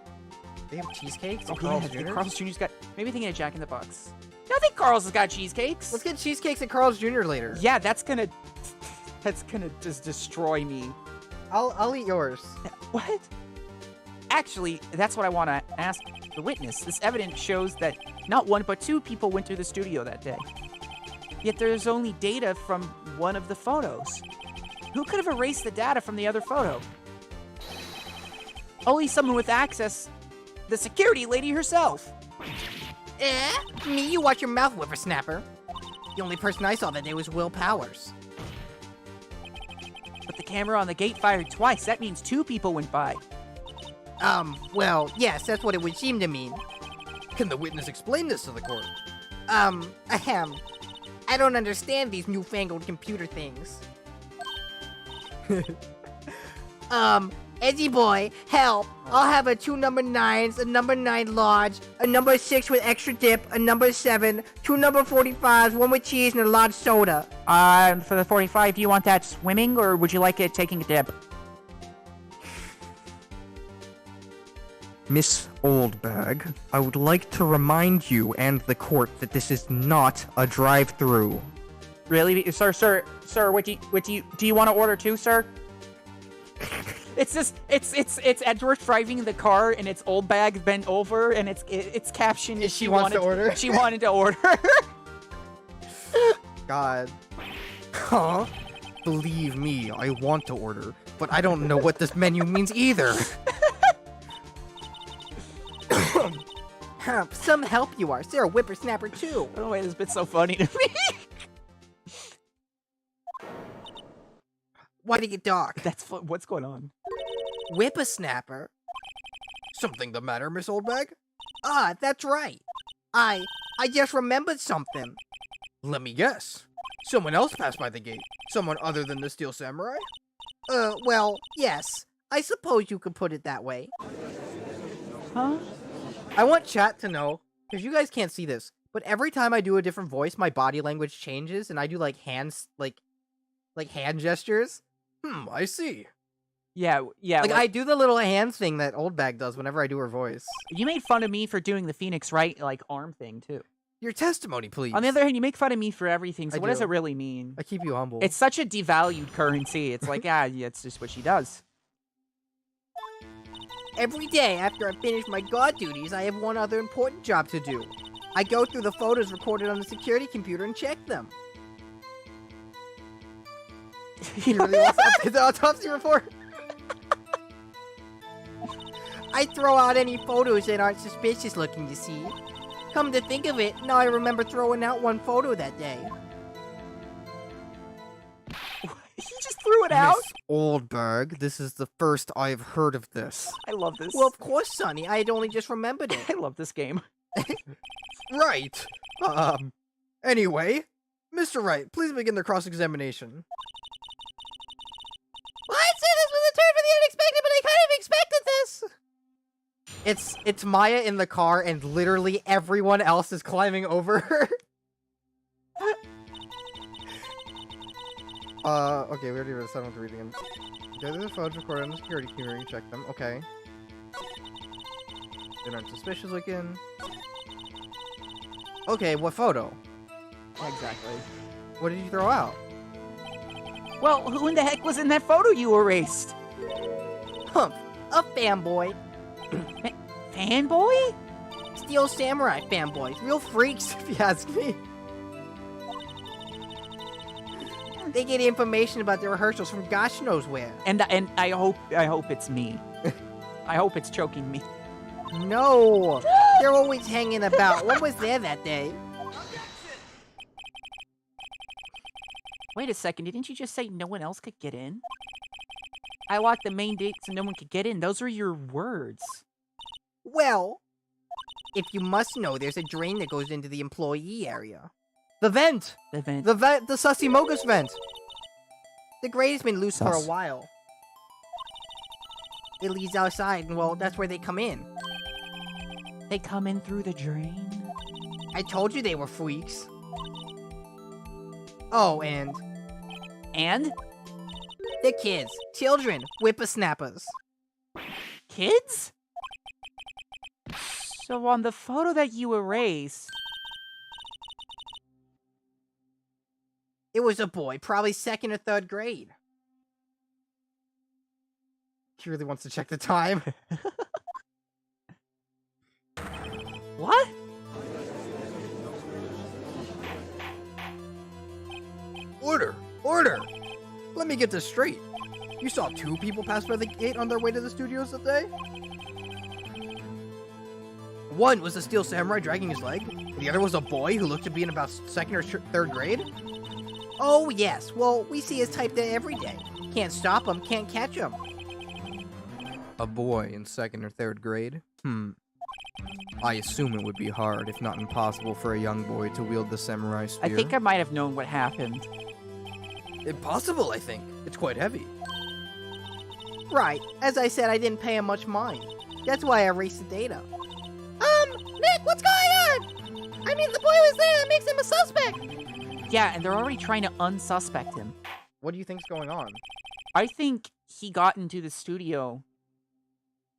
They have cheesecakes? Oh, Carl's yeah, Jr.'s? Carl's Jr.'s got... Maybe thinking of Jack in the Box. No, I think Carl's has got cheesecakes. Let's get cheesecakes at Carl's Jr. later. Yeah, that's gonna just destroy me. I'll eat yours. What? Actually, that's what I want to ask the witness. This evidence shows that not one but 2 people went through the studio that day. Yet there's only data from one of the photos. Who could have erased the data from the other photo? Only someone with access, the security lady herself. Me? You watch your mouth, whippersnapper. The only person I saw that day was Will Powers. But the camera on the gate fired twice. That means 2 people went by. Well, yes, that's what it would seem to mean. Can the witness explain this to the court? Ahem. I don't understand these newfangled computer things. Edgy boy, help! I'll have a 2 number 9s, a number 9 large, a number 6 with extra dip, a number 7, 2 number 45s, 1 with cheese, and a large soda. For the 45, do you want that swimming, or would you like it taking a dip? Miss Oldberg, I would like to remind you and the court that this is not a drive-through. Really? Sir, what do you want to order too, sir? It's Edgeworth driving the car, and it's Old Bag bent over, and it's captioned. She wants to order? She wanted to order. God. Huh? Believe me, I want to order, but I don't know what this menu means either. Some help you are. Sarah Whippersnapper too. Oh wait, this bit's so funny to me. Why did it get dark? What's going on? Whippersnapper? Something the matter, Miss Oldbag? Ah, that's right. I just remembered something. Let me guess. Someone else passed by the gate. Someone other than the Steel Samurai? Well, yes. I suppose you could put it that way. Huh? I want chat to know, because you guys can't see this, but every time I do a different voice, my body language changes, and I do, like, hands, like hand gestures. I see. Yeah. Like, I do the little hands thing that Oldbag does whenever I do her voice. You made fun of me for doing the Phoneix Wright, like, arm thing, too. Your testimony, please. On the other hand, you make fun of me for everything, so I what does do. it really mean? I keep you humble. It's such a devalued currency. It's like, yeah, it's just what she does. Every day after I finish my guard duties, I have one other important job to do. I go through the photos recorded on the security computer and check them. He really wants to update the autopsy report? I throw out any photos that aren't suspicious looking, you see. Come to think of it, now I remember throwing out one photo that day. He just threw it out? Miss Oldberg, this is the first I've heard of this. I love this. Well, of course, Sonny. I had only just remembered it. I love this game. Right. Anyway, Mr. Wright, please begin the cross-examination. Well, I'd say this was a turn for the unexpected, but I kind of It's Maya in the car, and literally everyone else is climbing over her. Okay, we already read the 7th reading. Okay, there's photos recorded on the security camera. You check them. Okay. They aren't suspicious looking. Okay, what photo? Exactly. What did you throw out? Well, who in the heck was in that photo you erased? Humph, a fanboy. Fanboy? Steel Samurai fanboys. Real freaks, if you ask me. They get information about the rehearsals from gosh knows where. And I hope it's me. I hope it's choking me. No, they're always hanging about. What was there that day? Wait a second, didn't you just say no one else could get in? I locked the main gate so no one could get in. Those are your words. Well, if you must know, there's a drain that goes into the employee area. The vent! The vent. The Sussy Mogus vent! The grate has been loose for a Sus. while. It leads outside, and well, that's where they come in. They come in through the drain? I told you they were freaks. Oh, and And? they're kids, children, whippersnappers. Kids? So on the photo that you erased, It was a boy, probably 2nd or 3rd grade. He really wants to check the time. what? Order! Order! Let me get this straight. You saw 2 people pass by the gate on their way to the studios that day? One was a steel samurai dragging his leg. The other was a boy who looked to be in about 2nd or 3rd grade. Oh, yes. Well, we see his type there every day. Can't stop him, can't catch him. A boy in 2nd or 3rd grade? I assume it would be hard, if not impossible, for a young boy to wield the samurai spear. I think I might have known what happened. Impossible, I think. It's quite heavy. Right. As I said, I didn't pay him much mind. That's why I erased the data. Nick, what's going on? I mean, the boy was there. That makes him a suspect. Yeah, and they're already trying to unsuspect him. What do you think's going on? I think he got into the studio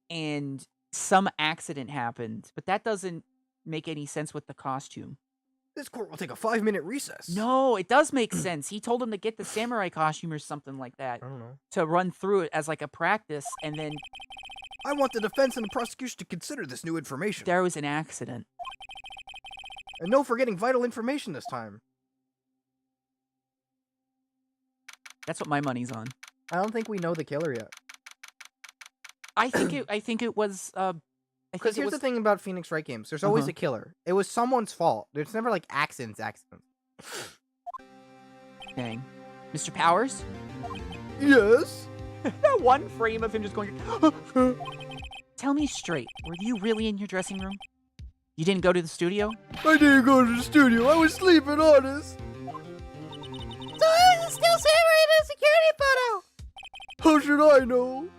and some accident happened, but that doesn't make any sense with the costume. This court will take a 5-minute recess. No, it does make sense. He told him to get the samurai costume or something like that I don't know. to run through it as like a practice, and then I want the defense and the prosecution to consider this new information. there was an accident. And no forgetting vital information this time. That's what my money's on. I don't think we know the killer yet. I think it was Because here's the thing about Phoneix Wright games. There's always a killer. It was someone's fault. There's never like accidents. Dang. Mr. Powers? Yes? That one frame of him just going Tell me straight, were you really in your dressing room? You didn't go to the studio? I didn't go to the studio. I was sleeping, honest. So I was a Steel Samurai in a security photo. How should I know?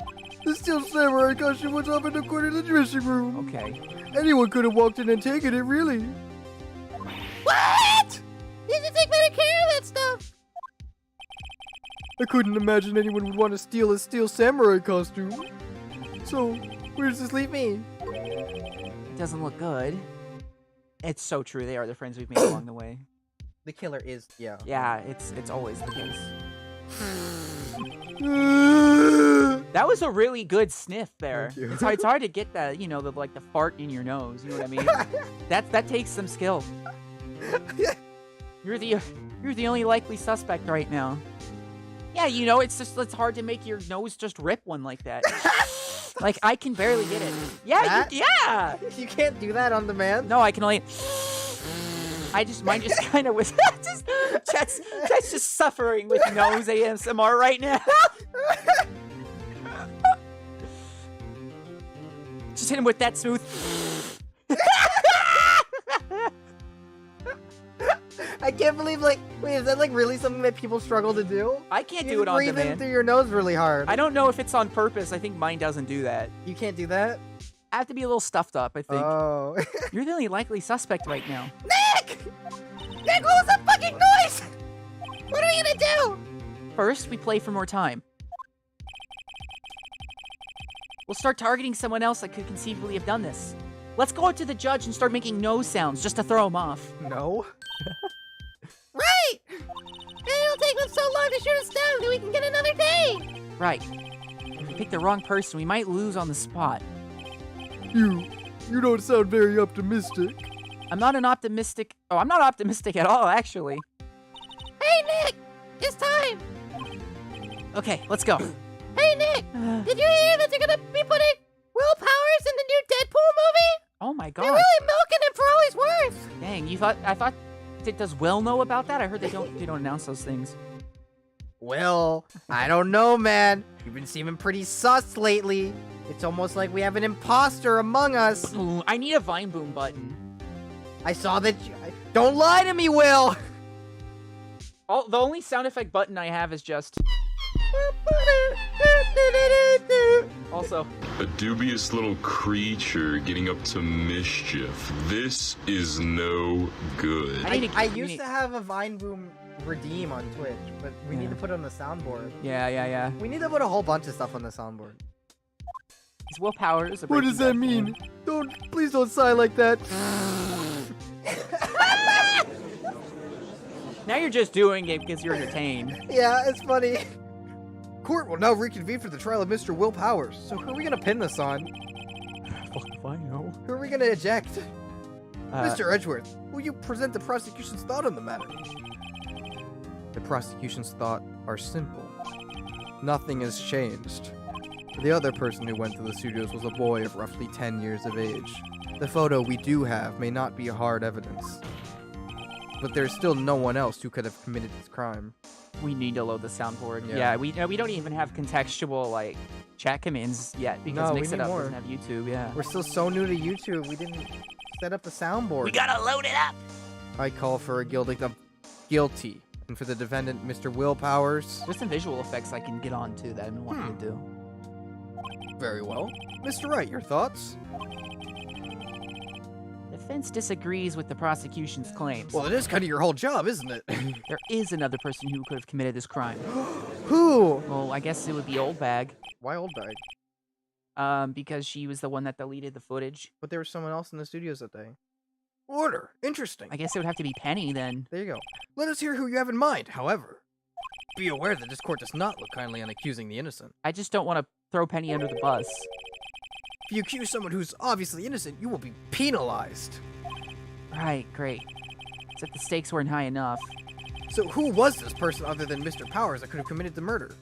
The Steel Samurai costume was up in the corner of the dressing room. Okay. Anyone could have walked in and taken it, really. What? You should take better care of that stuff. I couldn't imagine anyone would want to steal a Steel Samurai costume. So, where does this leave me? It doesn't look good. It's so true. They are the friends we've made along the way. The killer is, yeah. Yeah, it's always the case. That That was a really good sniff there. Thank you. It's hard to get that, you know, the fart in your nose. You know what I mean? that takes some skill. You're the only likely suspect right now. Yeah, you know, it's hard to make your nose just rip one like that. Like I can barely get it. Yeah, yeah. You can't do that on demand. No, I can only. Mine just kind of was. Chet's just suffering with nose ASMR right now. Just hit him with that smooth. I can't believe, wait, is that really something that people struggle to do? I can't You do it on breathe in demand. through your nose really hard. I don't know if it's on purpose. I think mine doesn't do that. You can't do that? I have to be a little stuffed up, I think. Oh. You're the only likely suspect right now. Nick! Nick, what was that fucking noise? What are we gonna do? First, we play for more time. We'll start targeting someone else that could conceivably have done this. Let's go out to the judge and start making no sounds just to throw him off. No. Right! It'll take them so long to shoot us down that we can get another day! Right. If we pick the wrong person, we might lose on the spot. You don't sound very optimistic. I'm not optimistic at all, actually. Hey, Nick! It's time! Okay, let's go. Hey, Nick! Did you hear that they're gonna be putting Will Powers in the new Deadpool movie? Oh my They're god. really milking him for all he's worth! Dang, I thought, does Will know about that? I heard they don't announce those things. Well, I don't know, man. You've been seeming pretty sus lately. It's almost like we have an imposter among us. Ooh, I need a Vine Boom button. I saw that you... Don't lie to me, Will! The only sound effect button I have is just... Also, A dubious little creature getting up to mischief. This is no good. I used to have a Vine Boom redeem on Twitch, but we need to put it on the soundboard. Yeah. We need to put a whole bunch of stuff on the soundboard. Is Will Powers a What does that Breaking Bad mean? Please don't sigh like that. fan? Now you're just doing it because you're entertained. Yeah, it's funny. Court will now reconvene for the trial of Mr. Will Powers. So who are we gonna pin this on? Fuck if I know. Who are we gonna eject? Mr. Edgeworth, will you present the prosecution's thought on the matter? The prosecution's thought are simple. Nothing has changed. The other person who went to the studios was a boy of roughly 10 years of age. The photo we do have may not be hard evidence, but there's still no one else who could have committed this crime. We need to load the soundboard. Yeah. Yeah, we don't even have contextual like chat commands yet because No, we Mix It need Up more. doesn't have YouTube. Yeah. We're still so new to YouTube, we didn't set up the soundboard. gotta load it up. I call for a verdict of guilty, and for the defendant, Mr. Will Powers. There's some visual effects I can get on too that I've been wanting to do. Very well. Mr. Wright, your thoughts? Defense disagrees with the prosecution's claims. Well, it is kind of your whole job, isn't it? There is another person who could have committed this crime. Who? Well, I guess it would be Old Bag. Why Old Bag? Because she was the one that deleted the footage. But there was someone else in the studios that day. Order. Interesting. I guess it would have to be Penny then. There you go. Let us hear who you have in mind, however. Be aware that this court does not look kindly on accusing the innocent. I just don't want to throw Penny under the bus. If you accuse someone who's obviously innocent, you will be penalized. Right, great. Except the stakes weren't high enough. So who was this person other than Mr. Powers that could have committed the murder?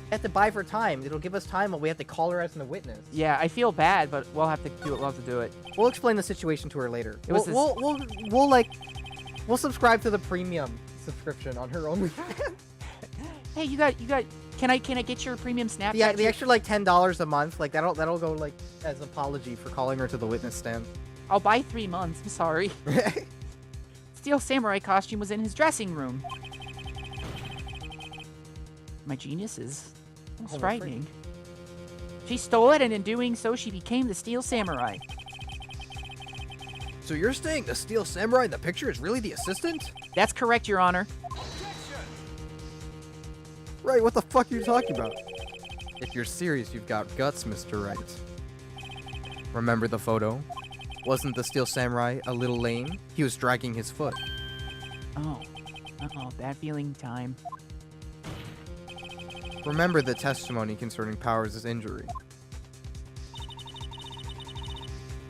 We have to buy for time. It'll give us time while we have to call her as a witness. Yeah, I feel bad, but we'll have to do it. We'll have to do it. We'll explain the situation to her later. It was We'll subscribe to the premium subscription on her only. Hey, you got. Can I get your premium Snapchat? Yeah, the extra like $10 a month, like that'll go like as an apology for calling her to the witness stand. I'll buy 3 months. I'm sorry. Steel Samurai costume was in his dressing room. My genius is almost frightening. She stole it, and in doing so, she became the Steel Samurai. So you're saying the Steel Samurai in the picture is really the assistant? That's correct, Your Honor. Right, what the fuck are you talking about? If you're serious, you've got guts, Mr. Wright. Remember the photo? Wasn't the Steel Samurai a little lame? He was dragging his foot. Oh. Uh-oh, bad feeling time. Remember the testimony concerning Powers' injury.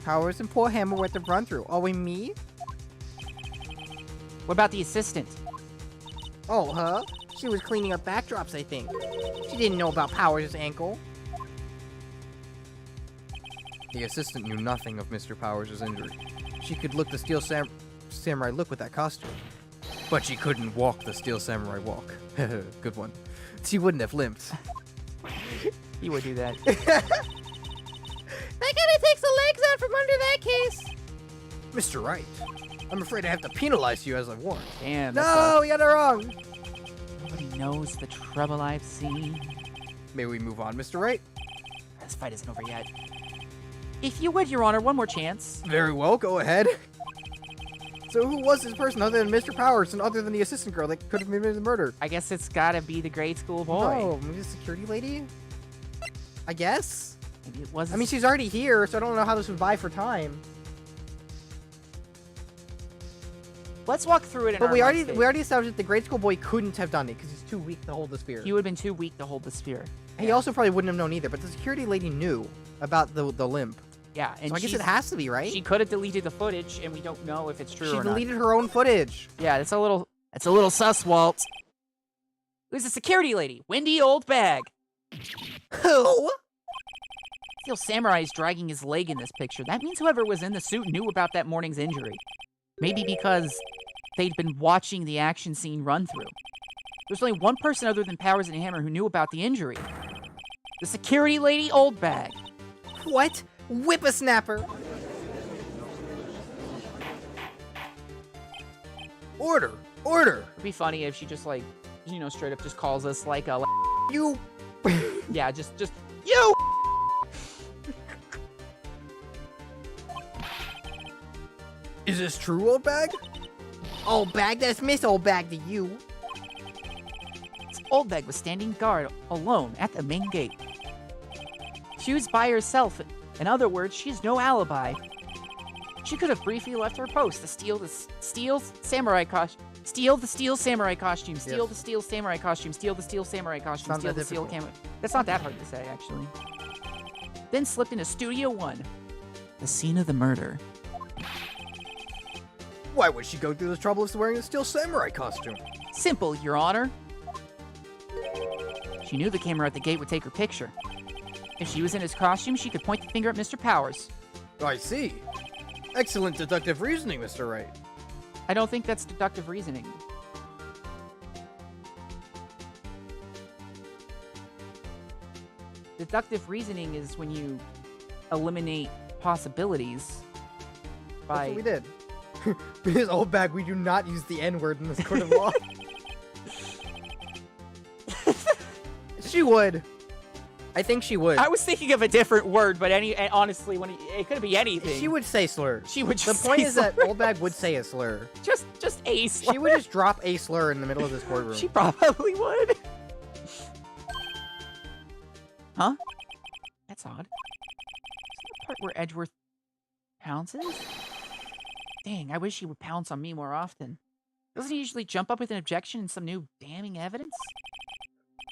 Powers and poor Hammer were to run through. Oh, and me? What about the assistant? Oh, huh? She was cleaning up backdrops, I think. She didn't know about Powers' ankle. The assistant knew nothing of Mr. Powers' injury. She could look the Steel Samurai look with that costume. But she couldn't walk the Steel Samurai walk. Good one. She wouldn't have limped. He would do that. That kinda takes the legs out from under that case. Mr. Wright, I'm afraid I have to penalize you as I warned. Damn. No, we got it wrong. Nobody knows the trouble I've seen. May we move on, Mr. Wright? this fight isn't over yet. If you would, Your Honor, one more chance. Very well, go ahead. So who was this person other than Mr. Powers and other than the assistant girl that could have committed the murder? I guess it's gotta be the grade school boy. Oh, maybe the security lady? I guess? Maybe it was. I mean, she's already here, so I don't know how this would buy for time. Let's walk through it in But our we mind already state. established that the grade school boy couldn't have done it because he's too weak to hold the spear. He would have been too weak to hold the spear. He also probably wouldn't have known either, but the security lady knew about the limp. Yeah, and So I guess it has to be, right? She could have deleted the footage, and we don't know if it's true She or not. deleted her own footage. Yeah, it's a little sus, Walt. Who's the security lady? Wendy Oldbag. Who? Steel Samurai is dragging his leg in this picture. That means whoever was in the suit knew about that morning's injury. Maybe because they'd been watching the action scene run through. There's only one person other than Powers and Hammer who knew about the injury. The security lady Oldbag. What? Whippersnapper. Order! Order! It'd be funny if she just like, you know, straight up just calls us like a, You... yeah, just, you! Is this true, old bag? Old bag, that's Miss Old Bag to you. Oldbag was standing guard alone at the main gate. She was by herself. In other words, she has no alibi. She could have briefly left her post to steal the steel samurai costume. Steal the steel samurai costume. Steal Yes. the steel samurai costume. Steal the steel samurai costume. Not Steal that the steel difficult. camo. That's not that hard to say, actually. Then slipped into Studio 1. The scene of the murder. Why would she go through this trouble of wearing a steel samurai costume? Simple, Your Honor. She knew the camera at the gate would take her picture. If she was in his costume, she could point the finger at Mr. Powers. I see. Excellent deductive reasoning, Mr. Wright. I don't think that's deductive reasoning. Deductive reasoning is when you eliminate possibilities by... That's what we did. Because, old bag, we do not use the N-word in this court of law. She would. I think she would. I was thinking of a different word, but honestly, when it could be anything. She would say slur. She would The just point say is that slur. old bag would say a slur. just a slur. She would just drop a slur in the middle of this courtroom. She probably would. Huh? That's odd. Is that the part where Edgeworth pounces? Dang, I wish he would pounce on me more often. Doesn't he usually jump up with an objection and some new damning evidence?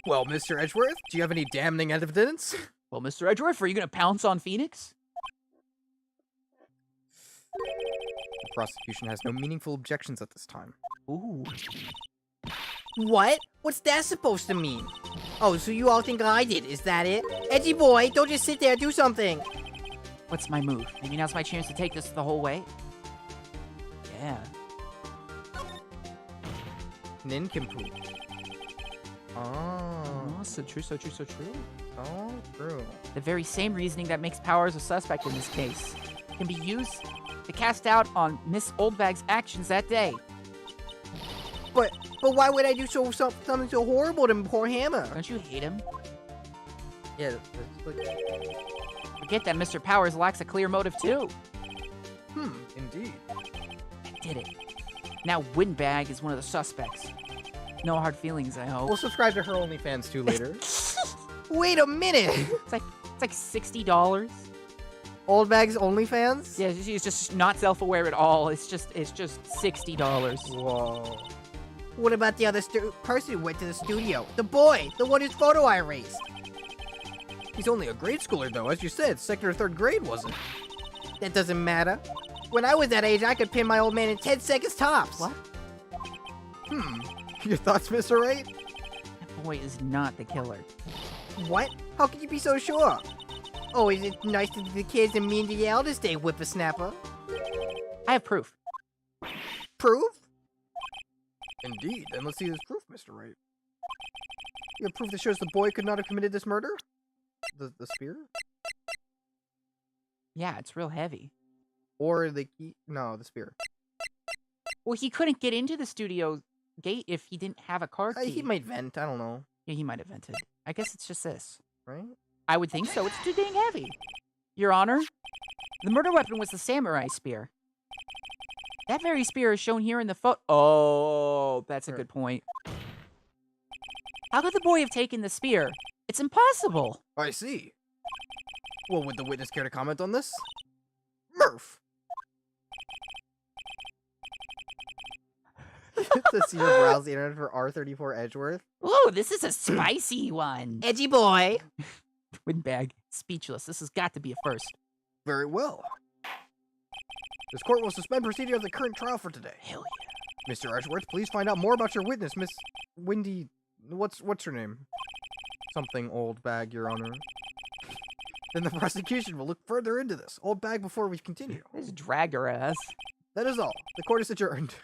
Well, Mr. Edgeworth, do you have any damning evidence? Well, Mr. Edgeworth, are you going to pounce on Phoenix? The prosecution has no meaningful objections at this time. Ooh. What? What's that supposed to mean? Oh, so you all think I did, is that it? Edgy boy, don't just sit there, do something. What's my move? Maybe now's my chance to take this the whole way? Yeah. Nincompoop. Oh. Oh, so true, so true, so true. So true. The very same reasoning that makes Powers a suspect in this case can be used to cast doubt on Miss Oldbag's actions that day. But why would I do something so horrible to poor Hammer? Don't you hate him? Yeah, that's like... Forget that Mr. Powers lacks a clear motive too. Indeed. I did it. Now Windbag is one of the suspects. No hard feelings, I hope. We'll subscribe to her OnlyFans too later. Wait a minute! It's like $60. Old Bag's OnlyFans? Yeah, she's just not self-aware at all. It's just $60. Whoa. What about the other person who went to the studio? The boy! The one whose photo I erased! He's only a grade schooler though, as you said, second or third grade, wasn't it? That doesn't matter. When I was that age, I could pin my old man in 10 seconds tops. What? Your thoughts, Mr. Wright? That boy is not the killer. What? How can you be so sure? Oh, is it nice to the kids and mean to the elders day, whippersnapper? I have proof. Proof? Indeed. Then let's see this proof, Mr. Wright. You have proof that shows the boy could not have committed this murder? The spear? Yeah, it's real heavy. Or the key? No, the spear. Well, he couldn't get into the studio gate if he didn't have a card key. He might vent, I don't know. Yeah, he might have vented. I guess it's just this. Right? I would think so. It's too dang heavy. Your Honor, the murder weapon was the samurai spear. That very spear is shown here in the photo. Oh, that's a good point. How could the boy have taken the spear? It's impossible. I see. Well, would the witness care to comment on this? Murph! To see your browse the internet for R34 Edgeworth. Ooh, this is a spicy one. Edgy boy! Windbag, speechless. This has got to be a first. Very well. This court will suspend proceeding of the current trial for today. Hell yeah. Mr. Edgeworth, please find out more about your witness, Miss Windy... What's her name? Something Old Bag, Your Honor. Then the prosecution will look further into this. Old Bag before we continue. Just drag her ass. That is all. The court is adjourned.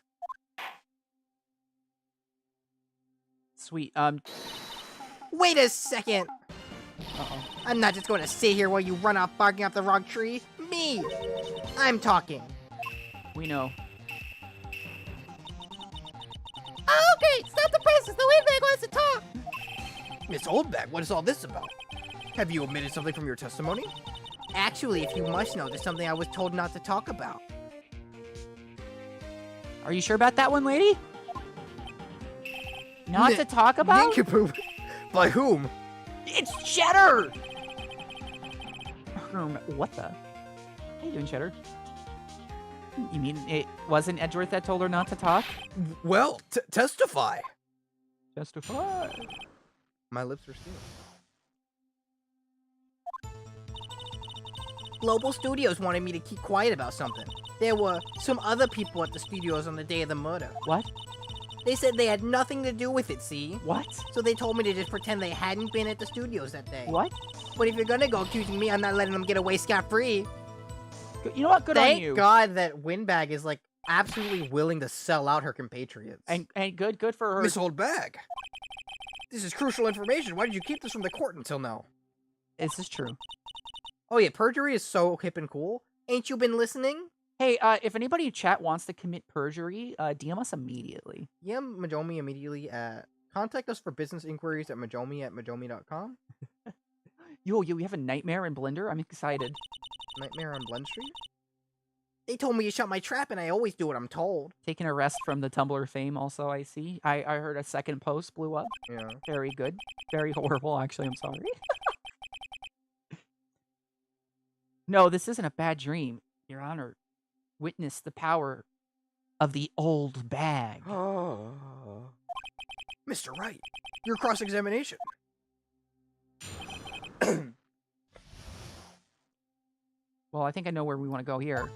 Sweet. Wait a second! Uh-oh. I'm not just going to sit here while you run off barking up the wrong tree. Me! I'm talking. We know. Okay, stop the presses. The windbag wants to talk. Miss Oldbag, what is all this about? Have you omitted something from your testimony? Actually, if you must know, there's something I was told not to talk about. Are you sure about that one, lady? Not to talk about? Nincompoop? By whom? It's Cheddar! What the? How you doing, Cheddar? You mean it wasn't Edgeworth that told her not to talk? Well, testify. Justify. My lips are sealed. Global Studios wanted me to keep quiet about something. There were some other people at the studios on the day of the murder. What? They said they had nothing to do with it, see? What? So they told me to just pretend they hadn't been at the studios that day. What? But if you're gonna go accusing me, I'm not letting them get away scot-free. You know what? Good on Thank you. God that Windbag is, like, absolutely willing to sell out her compatriots. And good for her. Miss Oldbag. This is crucial information. Why did you keep this from the court until now? This is true. Oh yeah, perjury is so hip and cool. Ain't you been listening? Hey, if anybody in chat wants to commit perjury, DM us immediately. Yeah, Majoumi immediately at... Contact us for business inquiries at majoumi@majoumi.com. Yo, you have a nightmare in Blender? I'm excited. Nightmare on Blend Street? They told me to shut my trap, and I always do what I'm told. Taking a rest from the Tumblr fame also, I see. I heard a second post blew up. Yeah. Very good. Very horrible, actually. I'm sorry. No, this isn't a bad dream. Your Honor, witness the power of the old bag. Mr. Wright, your cross-examination. Well, I think I know where we want to go here.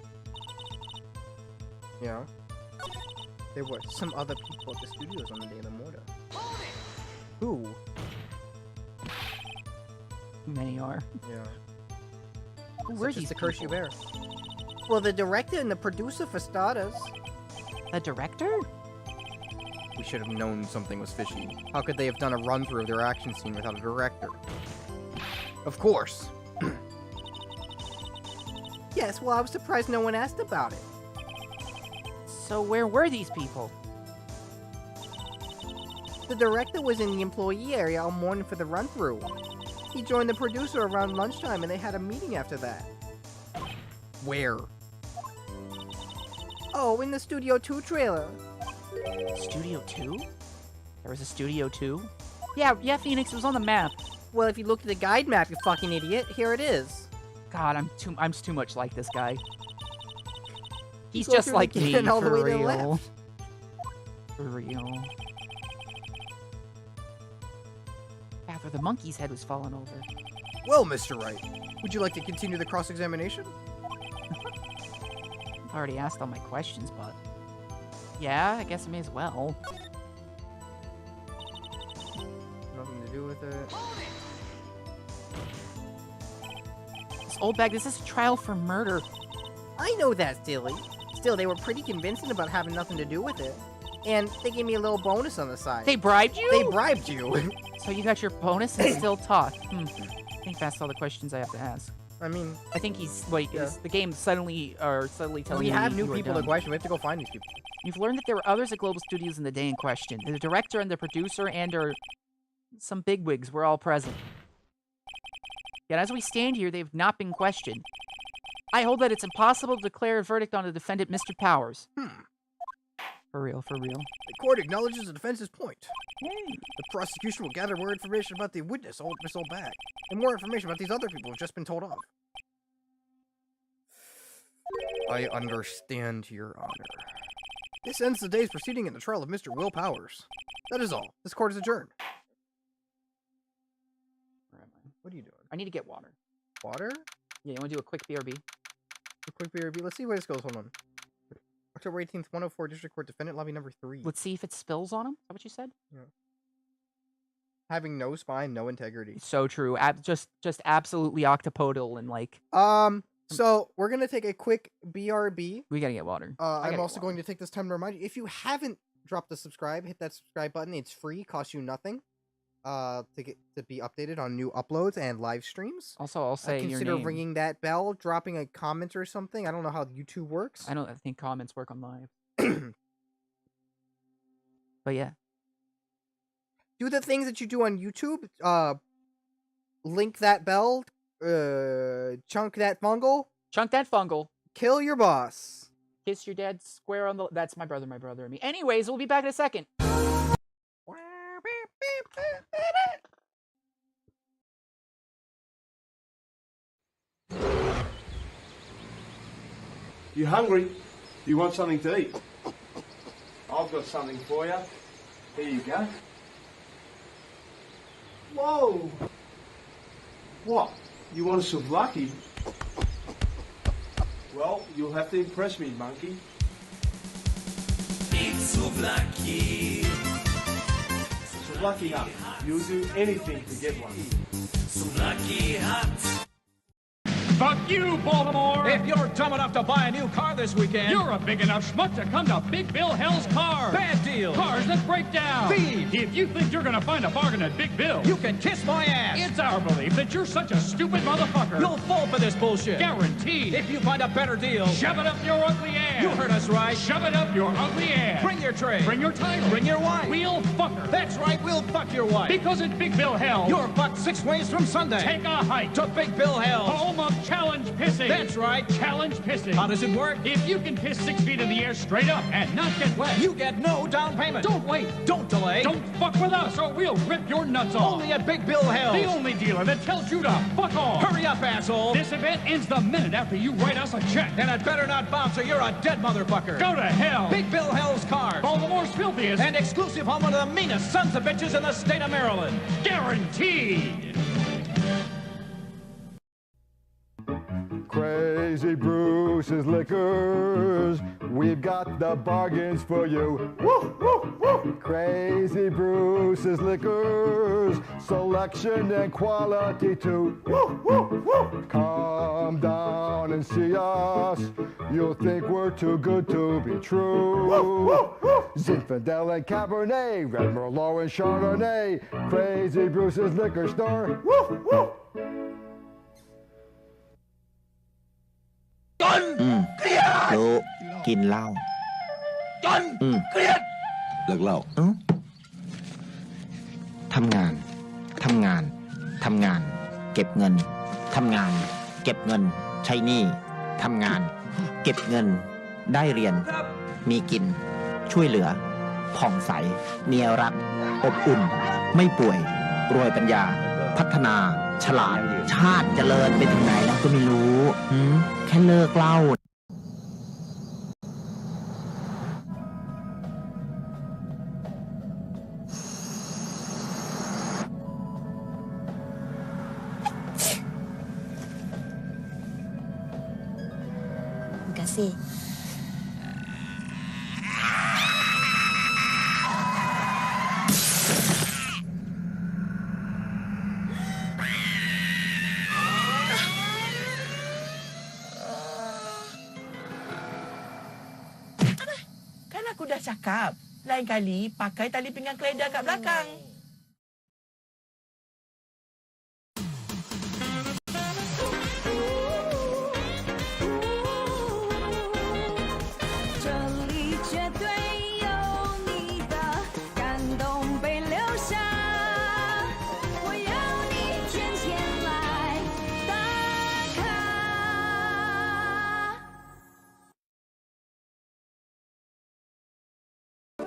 Yeah. There were some other people at the studios on the day of the murder. Who? Many are. Yeah. Where's Such these is the curse you people? bear. Well, the director and the producer, for starters. The director? We should have known something was fishy. How could they have done a run-through of their action scene without a director? Of course. Yes, well, I was surprised no one asked about it. So where were these people? The director was in the employee area all morning for the run-through. He joined the producer around lunchtime, and they had a meeting after that. Where? Oh, in the Studio 2 trailer. Studio 2? There was a Studio 2? Yeah, Phoenix, it was on the map. Well, if you look at the guide map, you fucking idiot, here it is. God, I'm too much like this guy. He's Go just through like again me, all the for way to the real. left. For real. After the monkey's head was falling over. Well, Mr. Wright, would you like to continue the cross-examination? I've already asked all my questions, but... Yeah, I guess I may as well. Nothing to do with it. This old bag, this is a trial for murder. I know that, silly. Still, they were pretty convincing about having nothing to do with it. And they gave me a little bonus on the side. They bribed you? They bribed you. So you got your bonus and still talk. I think that's all the questions I have to ask. I mean, I think he's like, Yeah. the game suddenly telling we me have you new are people to dumb. question. We have to go find these people. You've learned that there were others at Global Studios in the day in question. The director and the producer and or some bigwigs were all present. Yet as we stand here, they have not been questioned. I hold that it's impossible to declare a verdict on the defendant, Mr. Powers. For real, for real. The court acknowledges the defense's point. The prosecution will gather more information about the witness, Miss Oldback, and more information about these other people who've just been told off. I understand, Your Honor. This ends the day's proceeding in the trial of Mr. Will Powers. That is all. This court is adjourned. Where am I? What are you doing? I need to get water. Water? Yeah, you want to do a quick BRB? A quick BRB. Let's see where this goes. Hold on. October 18th, 104 District Court Defendant Lobby number 3. Let's see if it spills on him. Is that what you said? Yeah. Having no spine, no integrity. So true. Just absolutely octopodal and like. So we're gonna take a quick BRB. We gotta get water. I'm also going to take this time to remind you, if you haven't dropped the subscribe, hit that subscribe button. It's free, costs you nothing. To be updated on new uploads and live streams. Also, I'll say your consider name. ringing that bell, dropping a comment or something. I don't know how YouTube works. I think comments work on live. But yeah. Do the things that you do on YouTube. Link that bell. Chunk that fungal. Chunk that fungal. Kill your boss. Kiss your dad square on the... That's my brother and me. Anyways, we'll be back in a second. You hungry? You want something to eat? I've got something for you. Here you go. Whoa! What? You want a souvlaki? Well, you'll have to impress me, monkey. Big souvlaki. Souvlaki hut. You'll do anything to get one. Souvlaki hut. Fuck you, Baltimore! If you're dumb enough to buy a new car this weekend, You're a big enough schmuck to come to Big Bill Hell's Cars. bad deal. Cars that break down. Thieves. If you think you're gonna find a bargain at Big Bill, You can kiss my ass. it's our belief that you're such a stupid motherfucker. You'll fall for this bullshit. Guaranteed. If you find a better deal, Shove it up your ugly ass. you heard us right. Shove it up your ugly ass. Bring your tray. Bring your title. Bring your wife. We'll fuck her. That's right, we'll fuck your wife. Because at Big Bill Hell, You're fucked 6 ways from Sunday. take a hike to Big Bill Hell. home of challenge pissing. That's right. Challenge pissing. How does it work? If you can piss 6 feet in the air straight up and not get wet, You get no down payment. don't wait. Don't delay. Don't fuck with us or we'll rip your nuts off. Only at Big Bill Hell. The only dealer that tells you to fuck off. Hurry up, asshole. This event ends the minute after you write us a check. And it better not bounce or you're a dead motherfucker. Go to hell. Big Bill Hell's Cars. Baltimore's filthiest. And exclusive home of the meanest sons of bitches in the state of Maryland. Guaranteed. Crazy Bruce's Liquors, we've got the bargains for you. Woo, woo, woo. Crazy Bruce's Liquors, selection and quality too. Woo, woo, woo. Come down and see us, you'll think we're too good to be true. Woo, woo, woo. Zinfandel and Cabernet, Red Merlot and Chardonnay, Crazy Bruce's Liquor Store. Woo, woo. รู้กินเหล้าเครียดเลิกเหล้าทำงานทำงานทำงาน เก็บเงินทำงาน เก็บเงิน ใช้หนี้ทำงาน เก็บเงิน ได้เรียน มีกิน ช่วยเหลือ ผ่องใส เมียรัก อบอุ่น ไม่ป่วย รวยปัญญา พัฒนา ฉลาด ชาติเจริญไปถึงไหนแล้วก็ไม่รู้แค่เลิกเหล้า Kasih. Kan aku dah cakap, lain kali pakai tali pinggang keledar kat belakang.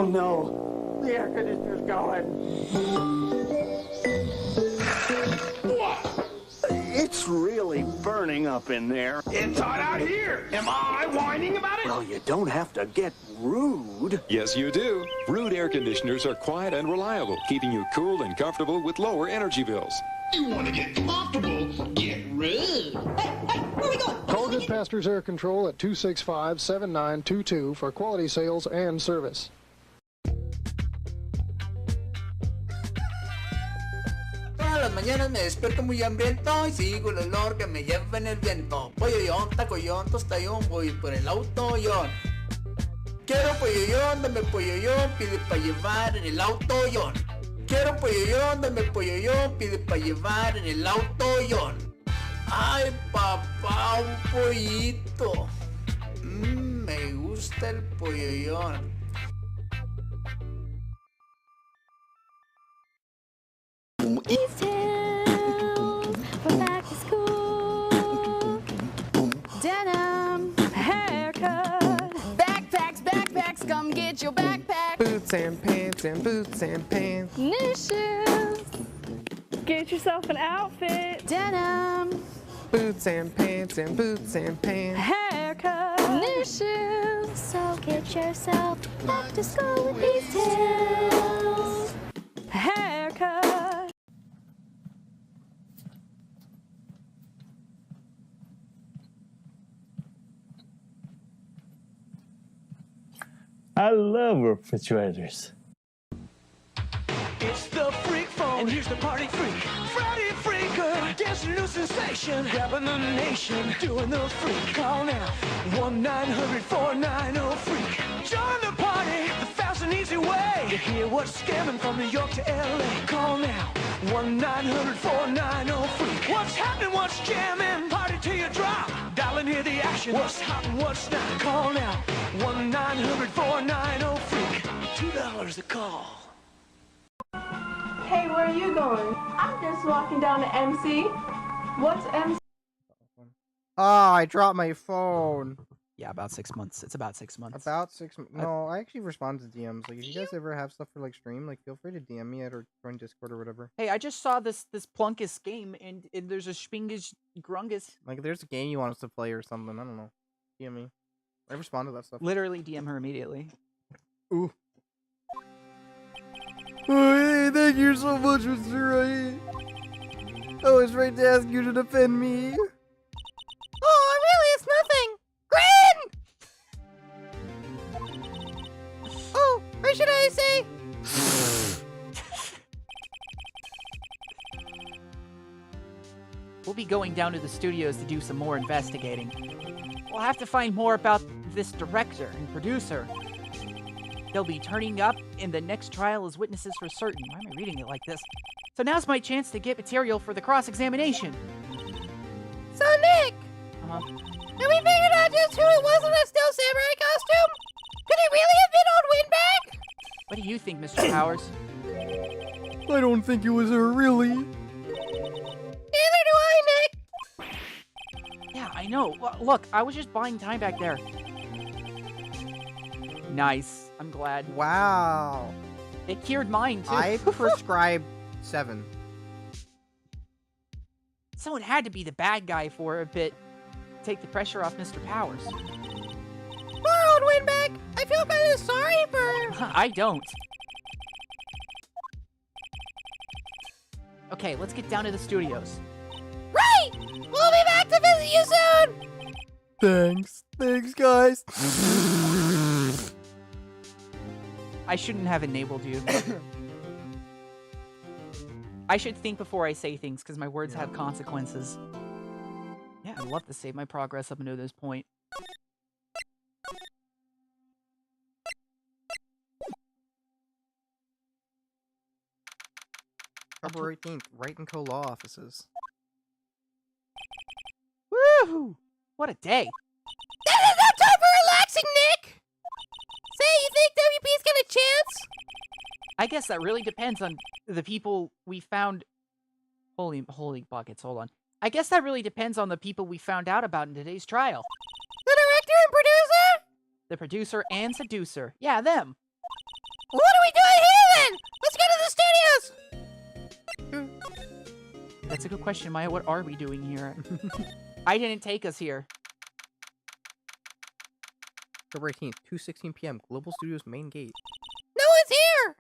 Oh no, the air conditioner's going. It's really burning up in there. It's hot out here. Am I whining about it? Well, you don't have to get rude. Yes, you do. Rude air conditioners are quiet and reliable, keeping you cool and comfortable with lower energy bills. You want to get comfortable? Get rude. Where we going? Call Good Pastures Air Control at 265-7922 for quality sales and service. Todas las mañanas me despierto muy hambriento y sigo el olor que me lleva en el viento. Polloyón, tacoyón, tostayón, voy por el autoyón. Quiero polloyón, dame polloyón, pide pa' llevar en el autoyón. Quiero polloyón, dame polloyón, pide pa' llevar en el autoyón. Ay, papá, un pollito. Me gusta el polloyón. These tales for back to school. Denim, haircut, backpacks, come get your backpack. Boots and pants and boots and pants. New shoes, get yourself an outfit. Denim, Boots and pants and boots and pants. haircut, new shoes. So get yourself back to school with these tales. Haircut. I love refrigerators. It's the freak phone, and here's the party freak. Friday Freaker, dancing new sensation, grabbing the nation, doing the freak. Call now, 1-900-490-FREAK. Join the party, the fast and easy way to hear what's scamming from New York to LA. Call now, 1-900-490-FREAK. What's happening, what's jamming, party till you drop. Dial and hear the action, what's hot and what's not. Call now, 1-900-490-FREAK. $2 a call. Hey, where are you going? I'm just walking down to MC. What's MC? Ah, I dropped my phone. Yeah, about 6 months. It's about 6 months. About 6 months. No, I actually respond to DMs. Like, if you guys ever have stuff for like stream, like, feel free to DM me at or join Discord or whatever. Hey, I just saw this Plunkus game, and there's a Spingus Grungus. Like, if there's a game you want us to play or something, I don't know. DM me. I respond to that stuff. Literally DM her immediately. Ooh. Oh, hey, thank you so much, Mr. Wright. I was right to ask you to defend me. Oh, really? It's nothing. Grin! Oh, or should I say? We'll be going down to the studios to do some more investigating. We'll have to find more about this director and producer. They'll be turning up in the next trial as witnesses for certain. Why am I reading it like this? So now's my chance to get material for the cross-examination. So, Nick, Uh-huh. have we figured out just who it was in that Steel Samurai costume? Could it really have been old Windbag? What do you think, Mr. Powers? I don't think it was her, really. Neither do I, Nick. Yeah, I know. Look, I was just buying time back there. Nice. I'm glad. Wow. It cured mine, too. I prescribed 7. Someone had to be the bad guy for a bit. Take the pressure off Mr. Powers. Poor old Windbag. I feel kind of sorry for her. I don't. Okay, let's get down to the studios. Right! We'll be back to visit you soon! Thanks. Thanks, guys. I shouldn't have enabled you. I should think before I say things, because my words have consequences. Yeah, I'd love to save my progress up until this point. October 18th, Wright & Co. Law Offices. Woohoo! What a day! This is not time for relaxing, Nick! Say, you think WP's got a chance? I guess that really depends on the people we found. Holy buckets, hold on. I guess that really depends on the people we found out about in today's trial. The director and producer? The producer and seducer. Yeah, them. What are we doing here then? Let's go to the studios! That's a good question, Maya. What are we doing here? I didn't take us here. October 18th, 2:16 p.m. Global Studios main gate. No one's here!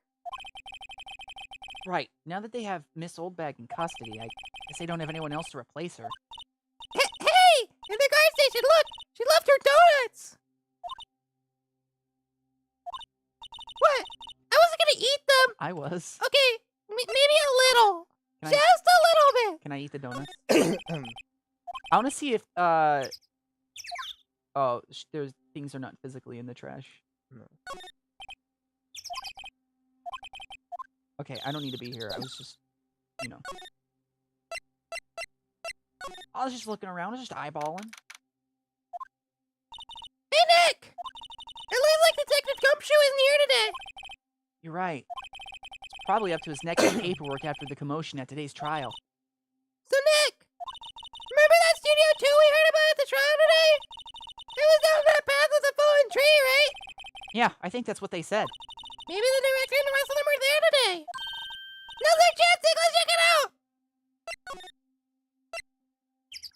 Right. Now that they have Miss Oldbag in custody, I guess they don't have anyone else to replace her. Hey! In the guard station, look! She left her donuts! What? I wasn't gonna eat them! I was. Okay, maybe a little. Can Just a little bit! Can I eat the donuts? I want to see if, oh, there's things are not physically in the trash. No. Okay, I don't need to be here. I was just, you know. I was just looking around. I was just eyeballing. Hey, Nick! It looks like Detective Gumshoe isn't here today. You're right. He's probably up to his neck in paperwork after the commotion at today's trial. So, Nick, remember that Studio 2 we heard about at the trial today? It was down that path with the fallen tree, right? Yeah, I think that's what they said. Maybe the director and the rest of them were there today. Another chance, Nick, let's check it out!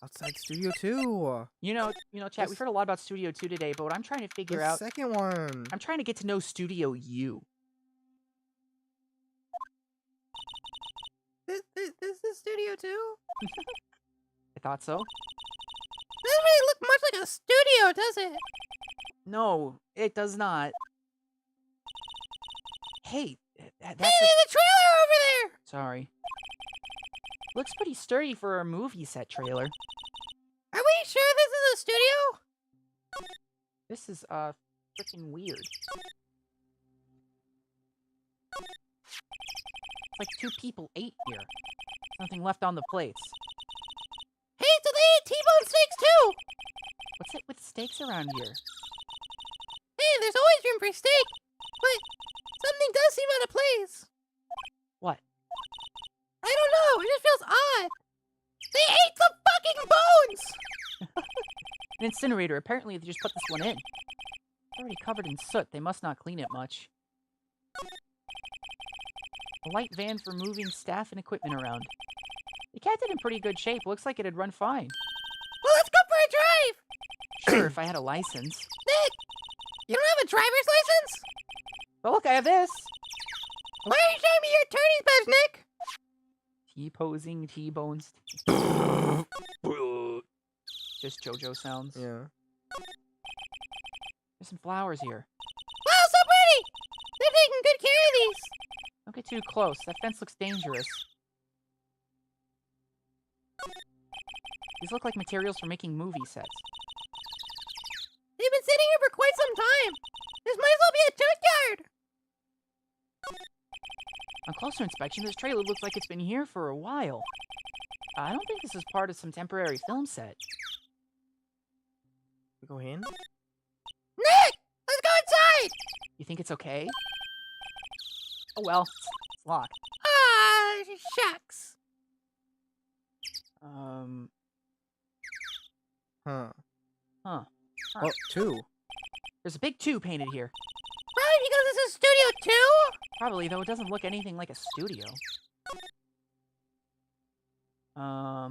Outside Studio 2. You know, chat, we've heard a lot about Studio 2 today, but what I'm trying to figure The out... second one. I'm trying to get to know Studio U. This is Studio 2? I thought so. Doesn't really look much like a studio, does it? No, it does not. Hey, that's hey, there's a trailer over there! Sorry. Looks pretty sturdy for a movie set trailer. Are we sure this is a studio? This is, freaking weird. It's like 2 people ate here. Something left on the plates. Hey, so they ate T-bone steaks too! What's it with steaks around here? Hey, there's always room for steak, but something does seem out of place. What? I don't know, it just feels odd. They ate the fucking bones! An incinerator. Apparently they just put this one in. It's already covered in soot. They must not clean it much. A light van for moving staff and equipment around. The cat did in pretty good shape. Looks like it'd run fine. Well, let's go for a drive! Sure, if I had a license. Nick! You don't have a driver's license? But look, I have this! Why are you showing me your attorney's badge, Nick? T-posing, T-bones. Just JoJo sounds. Yeah. There's some flowers here. Wow, so pretty! They're taking good care of these. Don't get too close. That fence looks dangerous. These look like materials for making movie sets. They've been sitting here for quite some time. This might as well be a junkyard. On closer inspection, this trailer looks like it's been here for a while. I don't think this is part of some temporary film set. We go in? Nick! Let's go inside! You think it's okay? Oh well, it's locked. Ah, shucks. Huh. Huh. Oh, 2. There's a big 2 painted here. Probably because this is Studio 2? Probably, though it doesn't look anything like a studio. I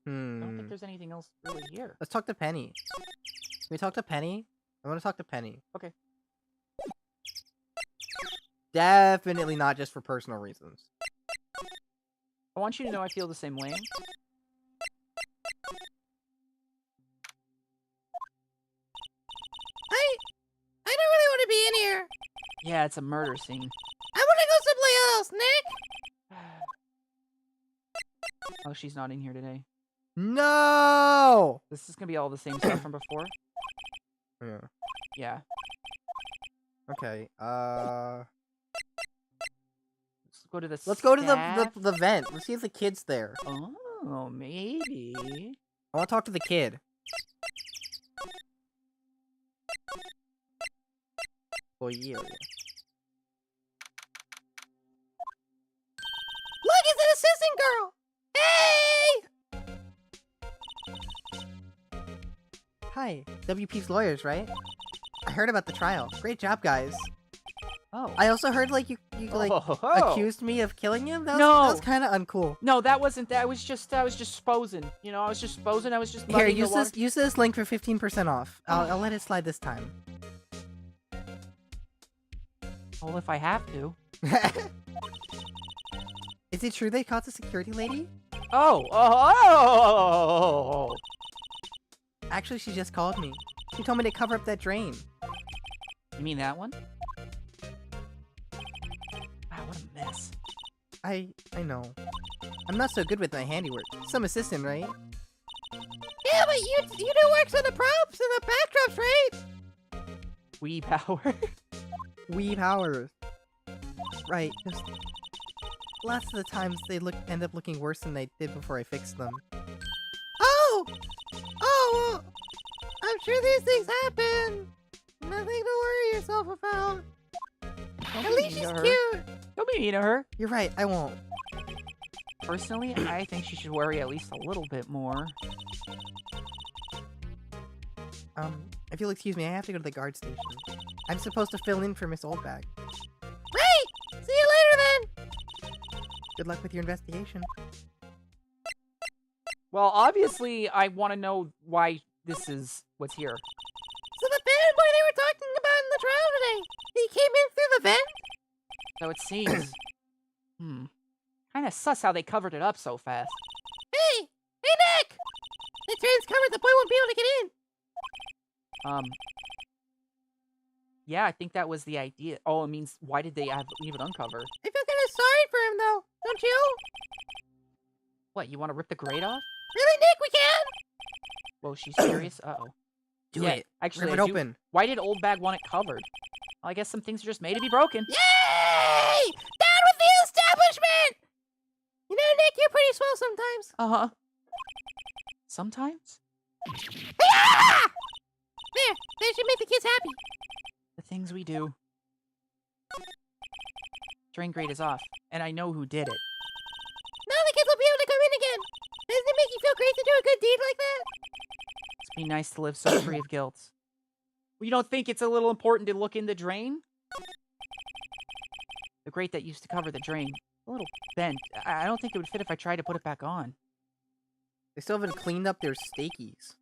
don't think there's anything else really here. Let's talk to Penny. Can we talk to Penny? I want to talk to Penny. Okay. Definitely not just for personal reasons. I want you to know I feel the same way. I don't really want to be in here. Yeah, it's a murder scene. I want to go someplace else, Nick. Oh, she's not in here today. No! This is gonna be all the same stuff from before? Yeah. Yeah. Okay, Let's go to the let's go to staff. the vent. Let's see if the kid's there. Oh, maybe. I want to talk to the kid. Employee area. Look, it's an assistant girl. Hey! Hi, WP's lawyers, right? I heard about the trial. Great job, guys. Oh. I also heard like you like accused me of killing him. That was kind of uncool. No, that wasn't. That was just. I was just sposing. You know, I was just sposing. I was just. Here, use this link for 15% off. I'll let it slide this time. Well, if I have to. Is it true they caught the security lady? Oh. Actually, she just called me. She told me to cover up that drain. You mean that one? Wow, what a mess. I know. I'm not so good with my handiwork. Some assistant, right? Yeah, but you do works on the props and the backdrops, right? Wii power. Wii powers. Right. Just lots of the times they end up looking worse than they did before I fixed them. Oh, well, I'm sure these things happen. Nothing to worry yourself about. At least she's cute. Don't be mean to her. You're right, I won't. Personally, I think she should worry at least a little bit more. If you'll excuse me, I have to go to the guard station. I'm supposed to fill in for Miss Oldbag. Right! See you later then! Good luck with your investigation. Well, obviously, I want to know why this is what's here. So the fanboy they were talking about in the trial today, he came in through the vent? So it seems. Kinda sus how they covered it up so fast. Hey! Hey, Nick! The train's covered, the boy won't be able to get in. Yeah, I think that was the idea. Oh, it means, why did they leave it uncovered? I feel kinda sorry for him, though. Don't you? What, you want to rip the grate off? Really, Nick? We can? Well, she's serious? Uh-oh. Do it. Actually, Rip it open. Why did Old Bag want it covered? Well, I guess some things are just made to be broken. Yay! Down with the establishment! You know, Nick, you're pretty swell sometimes. Uh-huh. Sometimes? Yeah! There, that should make the kids happy. The things we do. Drain grate is off, and I know who did it. Now the kids will be able to come in again. Doesn't it make you feel great to do a good deed like that? It's be nice to live so free of guilt. Well, you don't think it's a little important to look in the drain? The grate that used to cover the drain. A little bent. I don't think it would fit if I tried to put it back on. They still haven't cleaned up their steakies.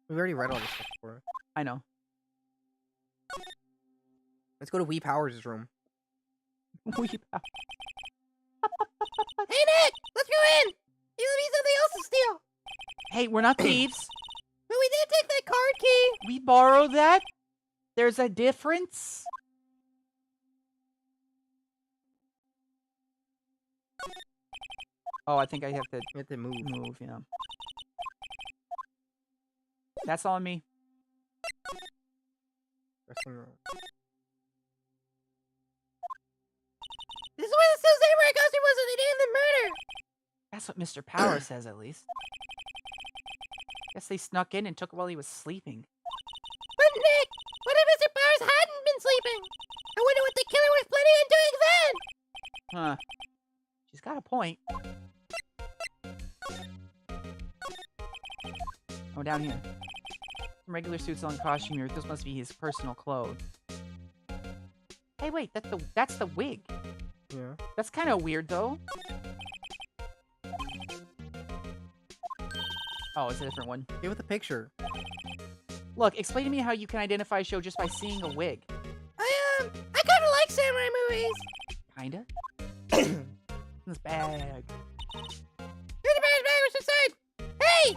We've already read all this stuff before. I know. Let's go to Wee Powers' room. Wee Powers. Hey, Nick! Let's go in! It'll be something else to steal! Hey, we're not thieves. But we did take that card key! We borrowed that? There's a difference? Oh, I think I have to... You have to move. Move, yeah. That's on me. Dressing room. This is where the Still Samurai costume was when they did the murder! That's what Mr. Power says, at least. Guess they snuck in and took it while he was sleeping. But Nick, what if Mr. Powers hadn't been sleeping? I wonder what the killer was planning on doing then! Huh. She's got a point. Oh, down here. Some regular suits on costume here. This must be his personal clothes. Hey, wait, that's the wig. Yeah. That's kind of weird, though. Oh, it's a different one. Get with the picture. Look, explain to me how you can identify a show just by seeing a wig. I kinda like samurai movies. Kinda? This bag. Here's the bag was inside. Hey!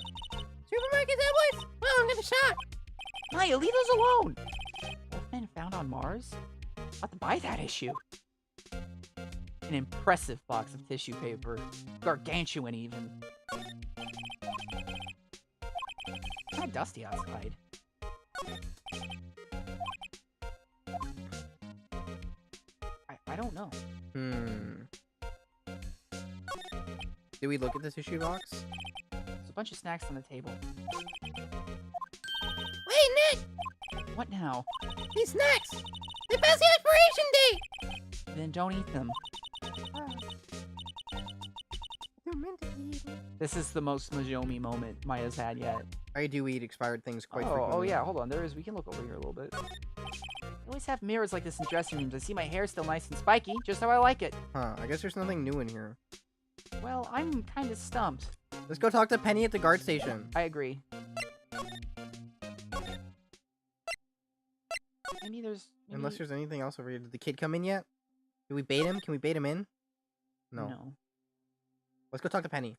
Supermarket tabloids? Well, I'm gonna shop. Maya, leave those alone! Wolfman found on Mars? I'll have to buy that issue. An impressive box of tissue paper. Gargantuan, even. Kind of dusty outside. I don't know. Did we look at this issue box? There's a bunch of snacks on the table. Wait, Nick! What now? These snacks! They passed the expiration date! Then don't eat them. This is the most Majoumi moment Maya's had yet. I do eat expired things quite Oh frequently. yeah, hold on. We can look over here a little bit. They always have mirrors like this in dressing rooms. I see my hair still nice and spiky, just how I like it. Huh, I guess there's nothing new in here. Well, I'm kind of stumped. Let's go talk to Penny at the guard station. I agree. Maybe there's... Unless there's anything else over here. Did the kid come in yet? Did we bait him? Can we bait him in? No. Let's go talk to Penny.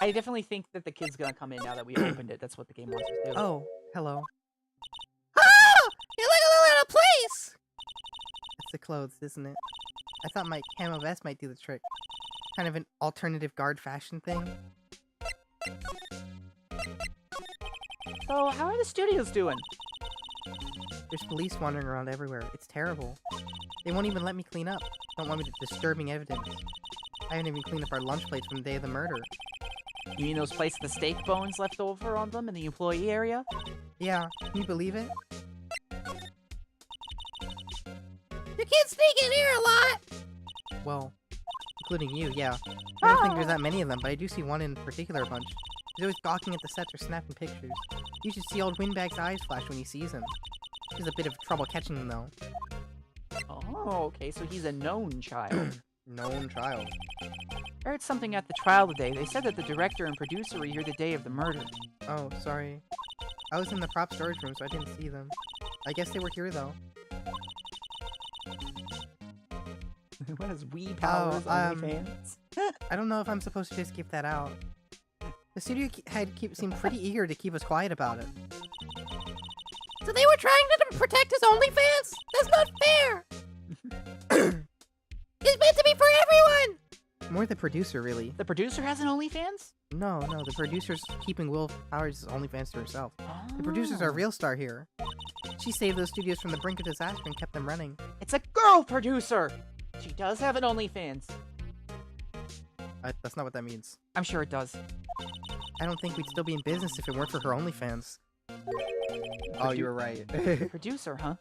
I definitely think that the kid's gonna come in now that we opened it. That's what the game wants us to do. Oh, hello. Oh! You look a little out of place! It's the clothes, isn't it? I thought my camo vest might do the trick. Kind of an alternative guard fashion thing. So, how are the studios doing? There's police wandering around everywhere. It's terrible. They won't even let me clean up. Don't want me to disturbing evidence. I haven't even cleaned up our lunch plates from the day of the murder. You mean those places with the steak bones left over on them in the employee area? Yeah, can you believe it? You can't sneak in here a lot! Well, including you, yeah. I don't think there's that many of them, but I do see one in particular bunch. He's always gawking at the sets or snapping pictures. You should see old Windbag's eyes flash when he sees him. He has a bit of trouble catching them, though. Oh, okay, so he's a known child. Known child. I heard something at the trial today. They said that the director and producer were here the day of the murder. Oh, sorry. I was in the prop storage room, so I didn't see them. I guess they were here, though. What is Wii Powers OnlyFans? I don't know if I'm supposed to just give that out. The studio head seemed pretty eager to keep us quiet about it. So they were trying to protect his OnlyFans? That's not fair! It's meant to be for everyone! More the producer, really. The producer has an OnlyFans? No, the producer's keeping Will Powers' OnlyFans to herself. The producer's our real star here. She saved those studios from the brink of disaster and kept them running. It's a girl producer! She does have an OnlyFans. That's not what that means. I'm sure it does. I don't think we'd still be in business if it weren't for her OnlyFans. Oh, you were right. Producer, huh?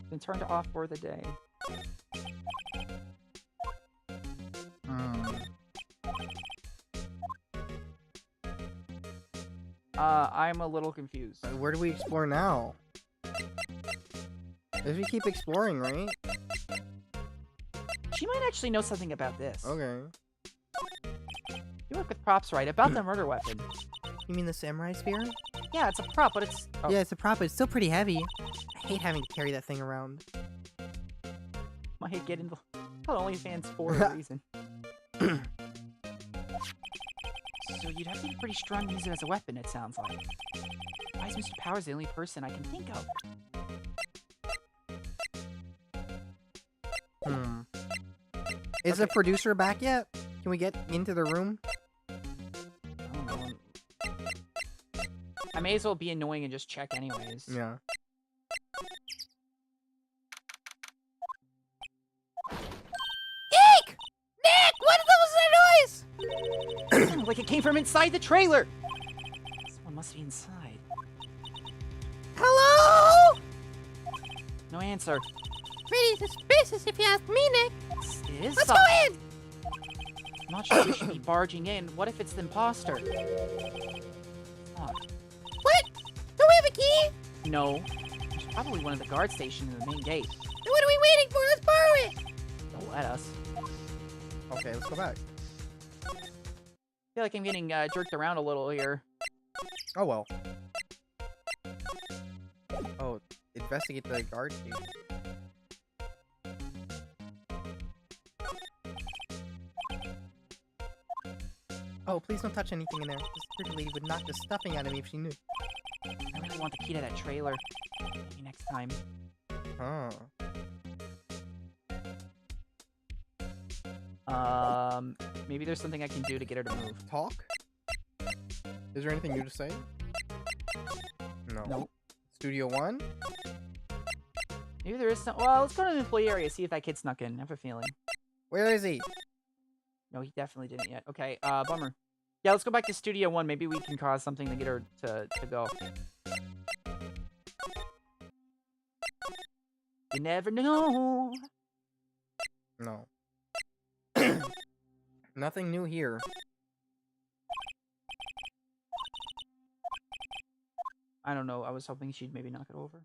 Been turned off for the day. I'm a little confused. Where do we explore now? As we keep exploring, right? She might actually know something about this. Okay. You work with props, right? About the murder weapon. You mean the samurai spear? Yeah, it's a prop, but it's... Oh. Yeah, it's a prop, but it's still pretty heavy. I hate having to carry that thing around. Might get into OnlyFans for a reason. So you'd have to be pretty strong to use it as a weapon, it sounds like. Why is Mr. Powers the only person I can think of? Is the producer back yet? Can we get into the room? I don't know. I may as well be annoying and just check anyways. Yeah. Eek! Nick! What was that noise? Sounded like it came from inside the trailer! Someone must be inside. Hello? No answer. Pretty suspicious if you ask me, Nick. It is Let's go in! I'm not sure we should be barging in. What if it's the imposter? What? Do we have a key? No. There's probably one at the guard station in the main gate. Then what are we waiting for? Let's borrow it! Don't let us. Okay, let's go back. I feel like I'm getting jerked around a little here. Oh well. Oh, investigate the guard station. Oh, please don't touch anything in there. This pretty lady would knock the stuffing out of me if she knew. I really want the key to that trailer. Maybe next time. Huh. Maybe there's something I can do to get her to move. Talk? Is there anything new to say? No. Nope. Studio 1? Maybe there is some... Well, let's go to the employee area, see if that kid snuck in. I have a feeling. Where is he? No, he definitely didn't yet. Okay, bummer. Yeah, let's go back to Studio 1. Maybe we can cause something to get her to go. You never know. No. Nothing new here. I don't know. I was hoping she'd maybe knock it over.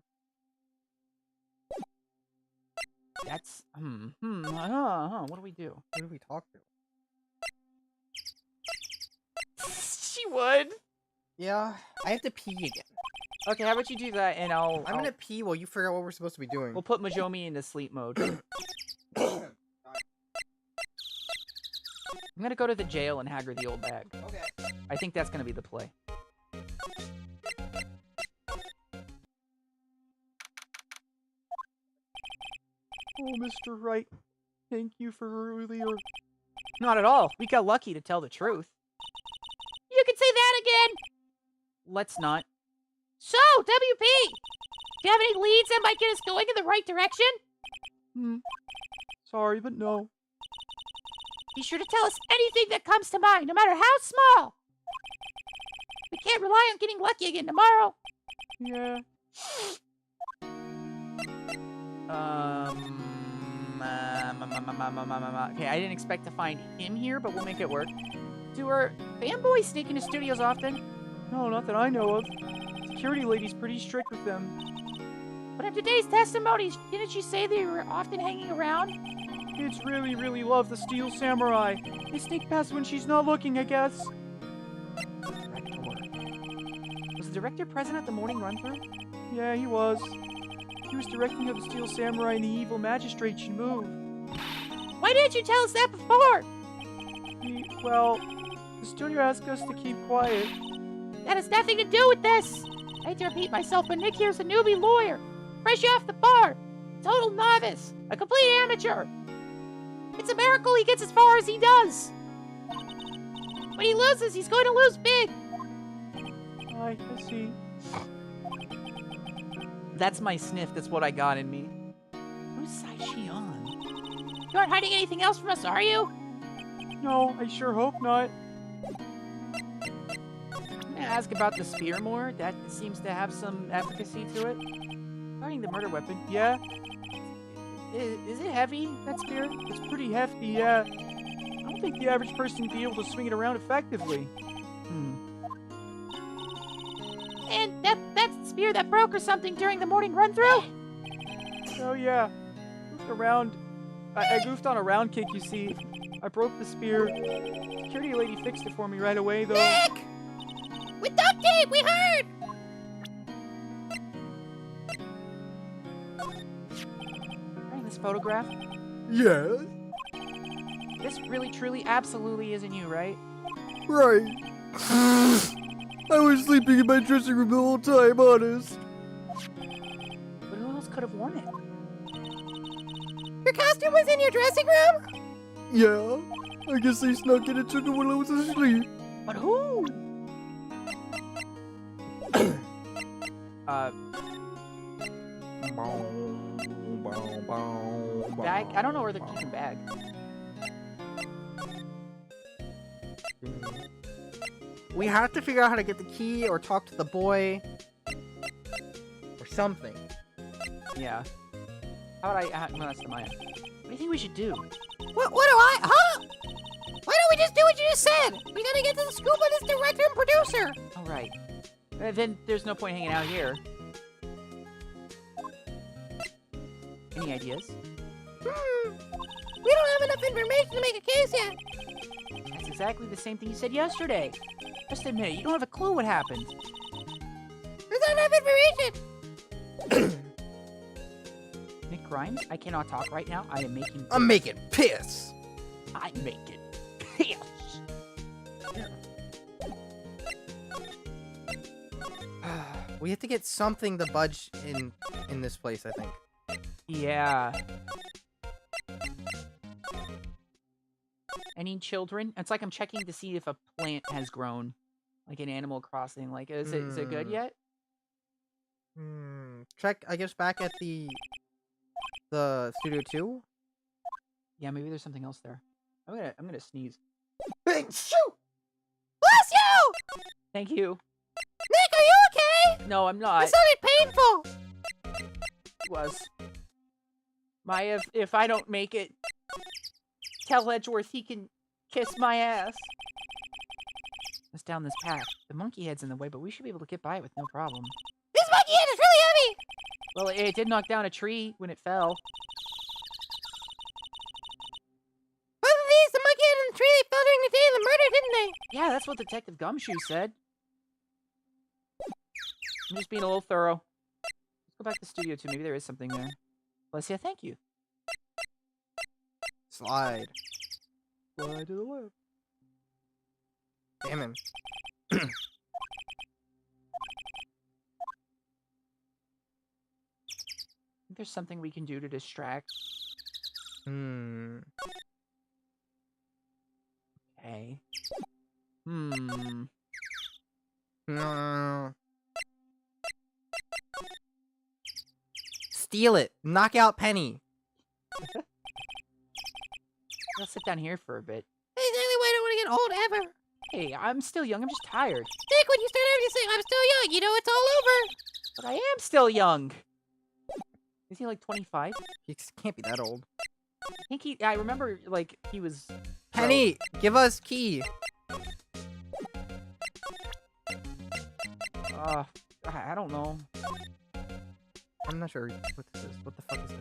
That's what do we do? Who do we talk to? She would. Yeah, I have to pee again. Okay, how about you do that and I'm gonna pee while you figure out what we're supposed to be doing. We'll put Majoumi into sleep mode. I'm gonna go to the jail and hag her the old bag. Okay. I think that's gonna be the play. Oh, Mr. Wright, thank you for earlier. Not at all. We got lucky, to tell the truth. You can say that again! Let's not. So, WP! Do you have any leads that might get us going in the right direction? Sorry, but no. Be sure to tell us anything that comes to mind, no matter how small! We can't rely on getting lucky again tomorrow! Yeah. Okay, I didn't expect to find him here, but we'll make it work. Do our fanboys sneak into studios often? No, not that I know of. Security lady's pretty strict with them. But in today's testimonies, didn't she say they were often hanging around? Kids really, really love the Steel Samurai. They sneak past when she's not looking, I guess. Was the director present at the morning run-through? Yeah, he was. He was directing how the Steel Samurai and the evil magistrate should move. Why didn't you tell us that before? Well, the studio asked us to keep quiet. That has nothing to do with this. I hate to repeat myself, but Nick here's a newbie lawyer. Fresh off the bar. Total novice. A complete amateur. It's a miracle he gets as far as he does. When he loses, he's going to lose big. I see. That's my sniff. That's what I got in me. Whose side is she on? You aren't hiding anything else from us, are you? No, I sure hope not. I'm gonna ask about the spear more. That seems to have some efficacy to it. Regarding the murder weapon, yeah. Is it heavy, that spear? It's pretty hefty, yeah. I don't think the average person would be able to swing it around effectively. And that's the spear that broke or something during the morning run-through? Oh, yeah. Goofed around. I goofed on a round kick, you see. I broke the spear. Security lady fixed it for me right away, though. Nick! With duct tape, we heard! Right, this photograph? Yes. This really, truly, absolutely isn't you, right? Right. I was sleeping in my dressing room the whole time, honest. But who else could have worn it? Your costume was in your dressing room? Yeah, I guess they snuck in and took it while I was asleep. But who? Bag? I don't know where they're keeping bag. We have to figure out how to get the key or talk to the boy. Or something. Yeah. How would I... no, that's the Maya. What do you think we should do? What do I... Huh? Why don't we just do what you just said? We gotta get to the scoop on this director and producer. All right. Then there's no point hanging out here. Any ideas? We don't have enough information to make a case yet. That's exactly the same thing you said yesterday. Just admit it. You don't have a clue what happened. There's not enough information. Nick Grimes, I cannot talk right now. I am making piss. I'm making piss. I'm making piss. We have to get something to budge in this place, I think. Yeah. Any children? It's like I'm checking to see if a plant has grown. Like in Animal Crossing. Like, is it good yet? Check, I guess, back at the Studio 2? Yeah, maybe there's something else there. I'm gonna sneeze. Bless you! Thank you. Nick, are you okay? No, I'm not. It sounded painful. It was. Maya, if I don't make it, tell Edgeworth he can Kiss my ass. Let's down this path. The monkey head's in the way, but we should be able to get by it with no problem. This monkey head is really heavy! Well, it did knock down a tree when it fell. Both of these, the monkey head and the tree, they fell during the day of the murder, didn't they? Yeah, that's what Detective Gumshoes said. I'm just being a little thorough. Let's go back to the studio, too. Maybe there is something there. Let's thank you. Slide. Slide to the left. Damn him. I think there's something we can do to distract. Okay. Steal it. Knock out Penny. I'll sit down here for a bit. That's exactly why I don't want to get old ever. Hey, I'm still young. I'm just tired. Nick, when you start having to say, I'm still young, you know it's all over. But I am still young. Is he like 25? He can't be that old. I think I remember, like, he was... Penny, give us key. I don't know. I'm not sure what this is. What the fuck is this?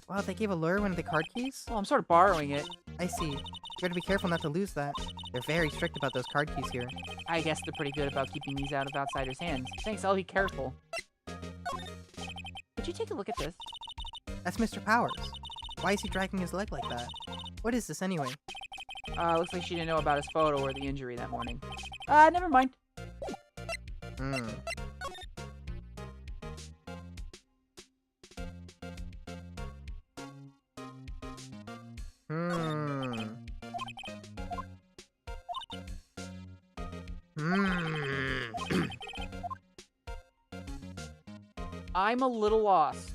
Wow, they gave a lure one of the card keys? Well, I'm sort of borrowing it. I see. You gotta be careful not to lose that. They're very strict about those card keys here. I guess they're pretty good about keeping these out of outsiders' hands. Thanks, I'll be careful. Could you take a look at this? That's Mr. Powers. Why is he dragging his leg like that? What is this anyway? Looks like she didn't know about his photo or the injury that morning. Never mind. I'm a little lost.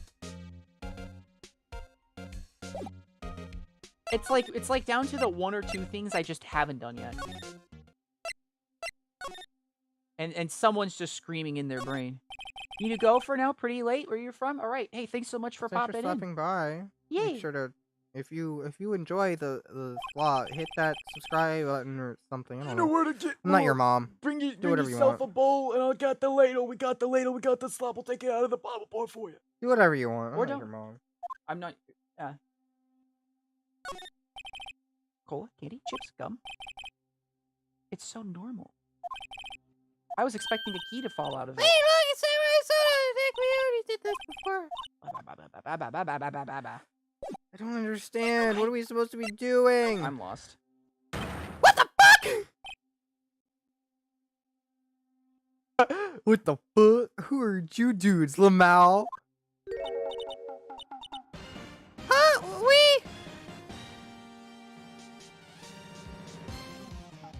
It's like down to the one or two things I just haven't done yet. And someone's just screaming in their brain. Need to go for now? Pretty late? Where you're from? All right. Hey, thanks so much for popping in. Stopping by. Yay. Make sure to, if you enjoy the slot, hit that subscribe button or something. I don't know. where to get. I'm not your mom. Bring Do whatever you want. a bowl, and I got the ladle. We got the ladle. We got the slop. We'll take it out of the bottle pour for you. Do whatever you want. I'm Or not don't. your mom. I'm not. Cola, candy, chips, gum. It's so normal. I was expecting a key to fall out of it. Hey, look, it's Samurai Soda! Nick, we already did this before. I don't understand. What are we supposed to be doing? I'm lost. What the fuck? What the fuck? Who are you dudes, Lamau? Huh?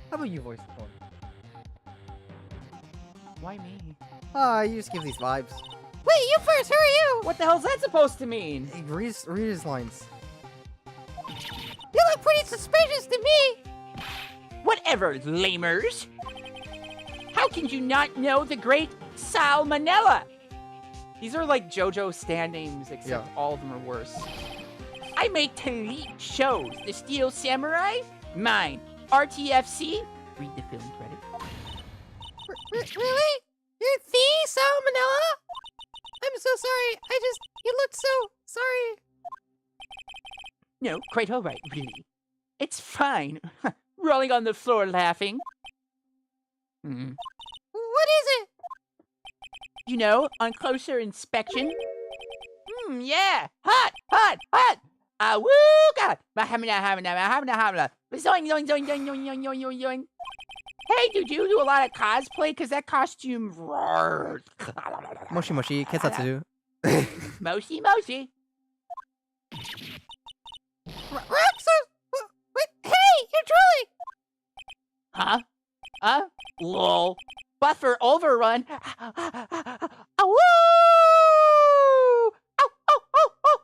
How about you voice the phone? Why me? You just give these vibes. Wait, you first, who are you? What the hell's that supposed to mean? Hey, read his lines. You look pretty suspicious to me. Whatever, lamers. How can you not know the great Salmonella? These are like JoJo stand names, except all of them are worse. I make elite shows. The Steel Samurai? Mine. RTFC? Read the film credit. Really? You're the Salmonella? I'm so sorry. You looked so sorry. No, quite all right, really. It's fine. Rolling on the floor laughing. What is it? You know, on closer inspection. Yeah. Hot, hot, hot. Woo, God. Zoing, zoing, zoing, zoing, zoing, zoing, zoing, zoing, zoing. Hey, did you do a lot of cosplay? Because that costume... Moshi moshi, ketsatsu. Moshi moshi. Wait, hey, you're drooling. Huh? Lol. Buffer overrun. Woo! Ow, ow, ow, ow,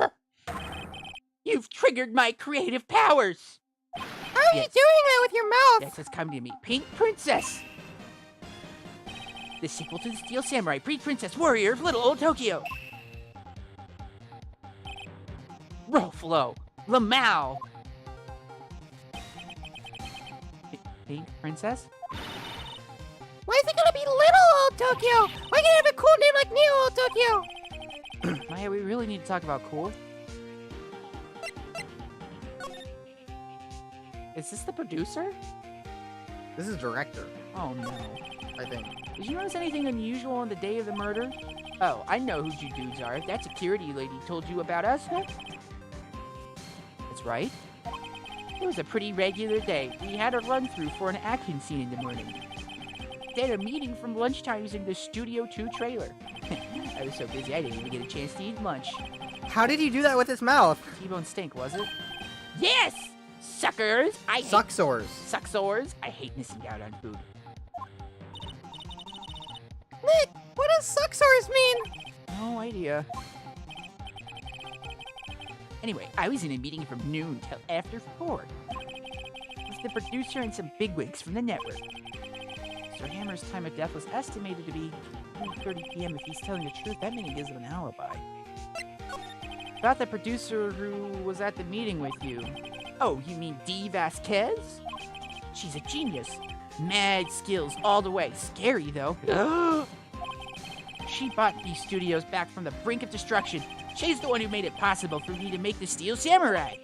ooh! You've triggered my creative powers. How are you doing that with your mouth? Yes, it's come to me. Pink Princess. The sequel to the Steel Samurai, Pink Princess Warrior of Little Old Tokyo. Flo. Lamau. Pink Princess? Why is it gonna be Little Old Tokyo? Why can't it have a cool name like New Old Tokyo? Maya, we really need to talk about cool. Is this the producer? This is director. Oh no. I think. Did you notice anything unusual on the day of the murder? Oh, I know who you dudes are. That security lady told you about us, huh? That's right. It was a pretty regular day. We had a run-through for an action scene in the morning. Then a meeting from lunchtime in the Studio 2 trailer. I was so busy I didn't even get a chance to eat lunch. How did he do that with his mouth? T-bone stink, was it? Yes! Suckers! Sucksores. Sucksores? I hate missing out on food. Nick, what does sucksores mean? No idea. Anyway, I was in a meeting from noon till after 4. With the producer and some bigwigs from the network. Sir Hammer's time of death was estimated to be 3:30 p.m. If he's telling the truth, that meaning gives him an alibi. About the producer who was at the meeting with you. Oh, you mean Dee Vasquez? She's a genius. Mad skills all the way. Scary, though. She bought these studios back from the brink of destruction. She's the one who made it possible for me to make the Steel Samurai.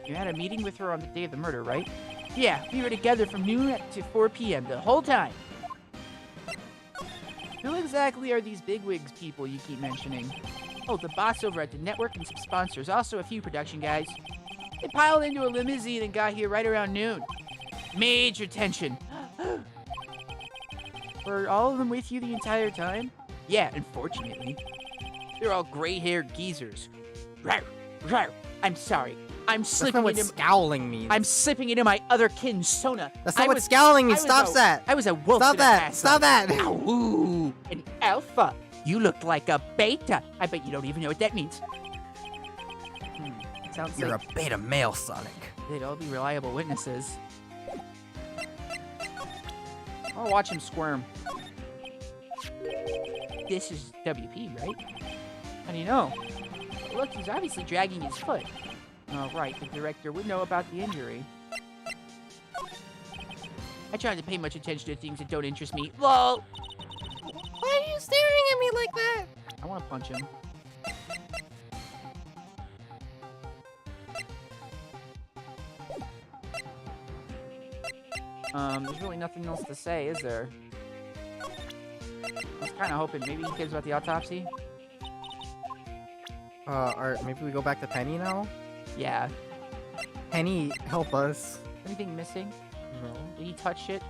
You had a meeting with her on the day of the murder, right? Yeah, we were together from noon to 4 p.m. the whole time. Who exactly are these bigwigs people you keep mentioning? Oh, the boss over at the network and some sponsors. Also a few production guys. They piled into a limousine and got here right around noon. Major tension. Were all of them with you the entire time? Yeah, unfortunately. They're all gray-haired geezers. Rawr, rawr. I'm sorry. I'm slipping That's not what scowling means. I'm slipping into my other kin, Sona. That's not what scowling means. Stop that. I was a wolf. Stop in a that. past Stop life. that. Ooh, an alpha. You look like a beta. I bet you don't even know what that means. Sounds You're like a beta male, Sonic. they'd all be reliable witnesses. I'll watch him squirm. This is WP, right? How do you know? Look, he's obviously dragging his foot. Oh, right, the director would know about the injury. I try not to pay much attention to things that don't interest me. LOL! Why are you staring at me like that? I want to punch him. There's really nothing else to say, is there? I was kind of hoping maybe he cares about the autopsy. Or maybe we go back to Penny now? Yeah. Penny, help us. Anything missing? No. Did he touch it?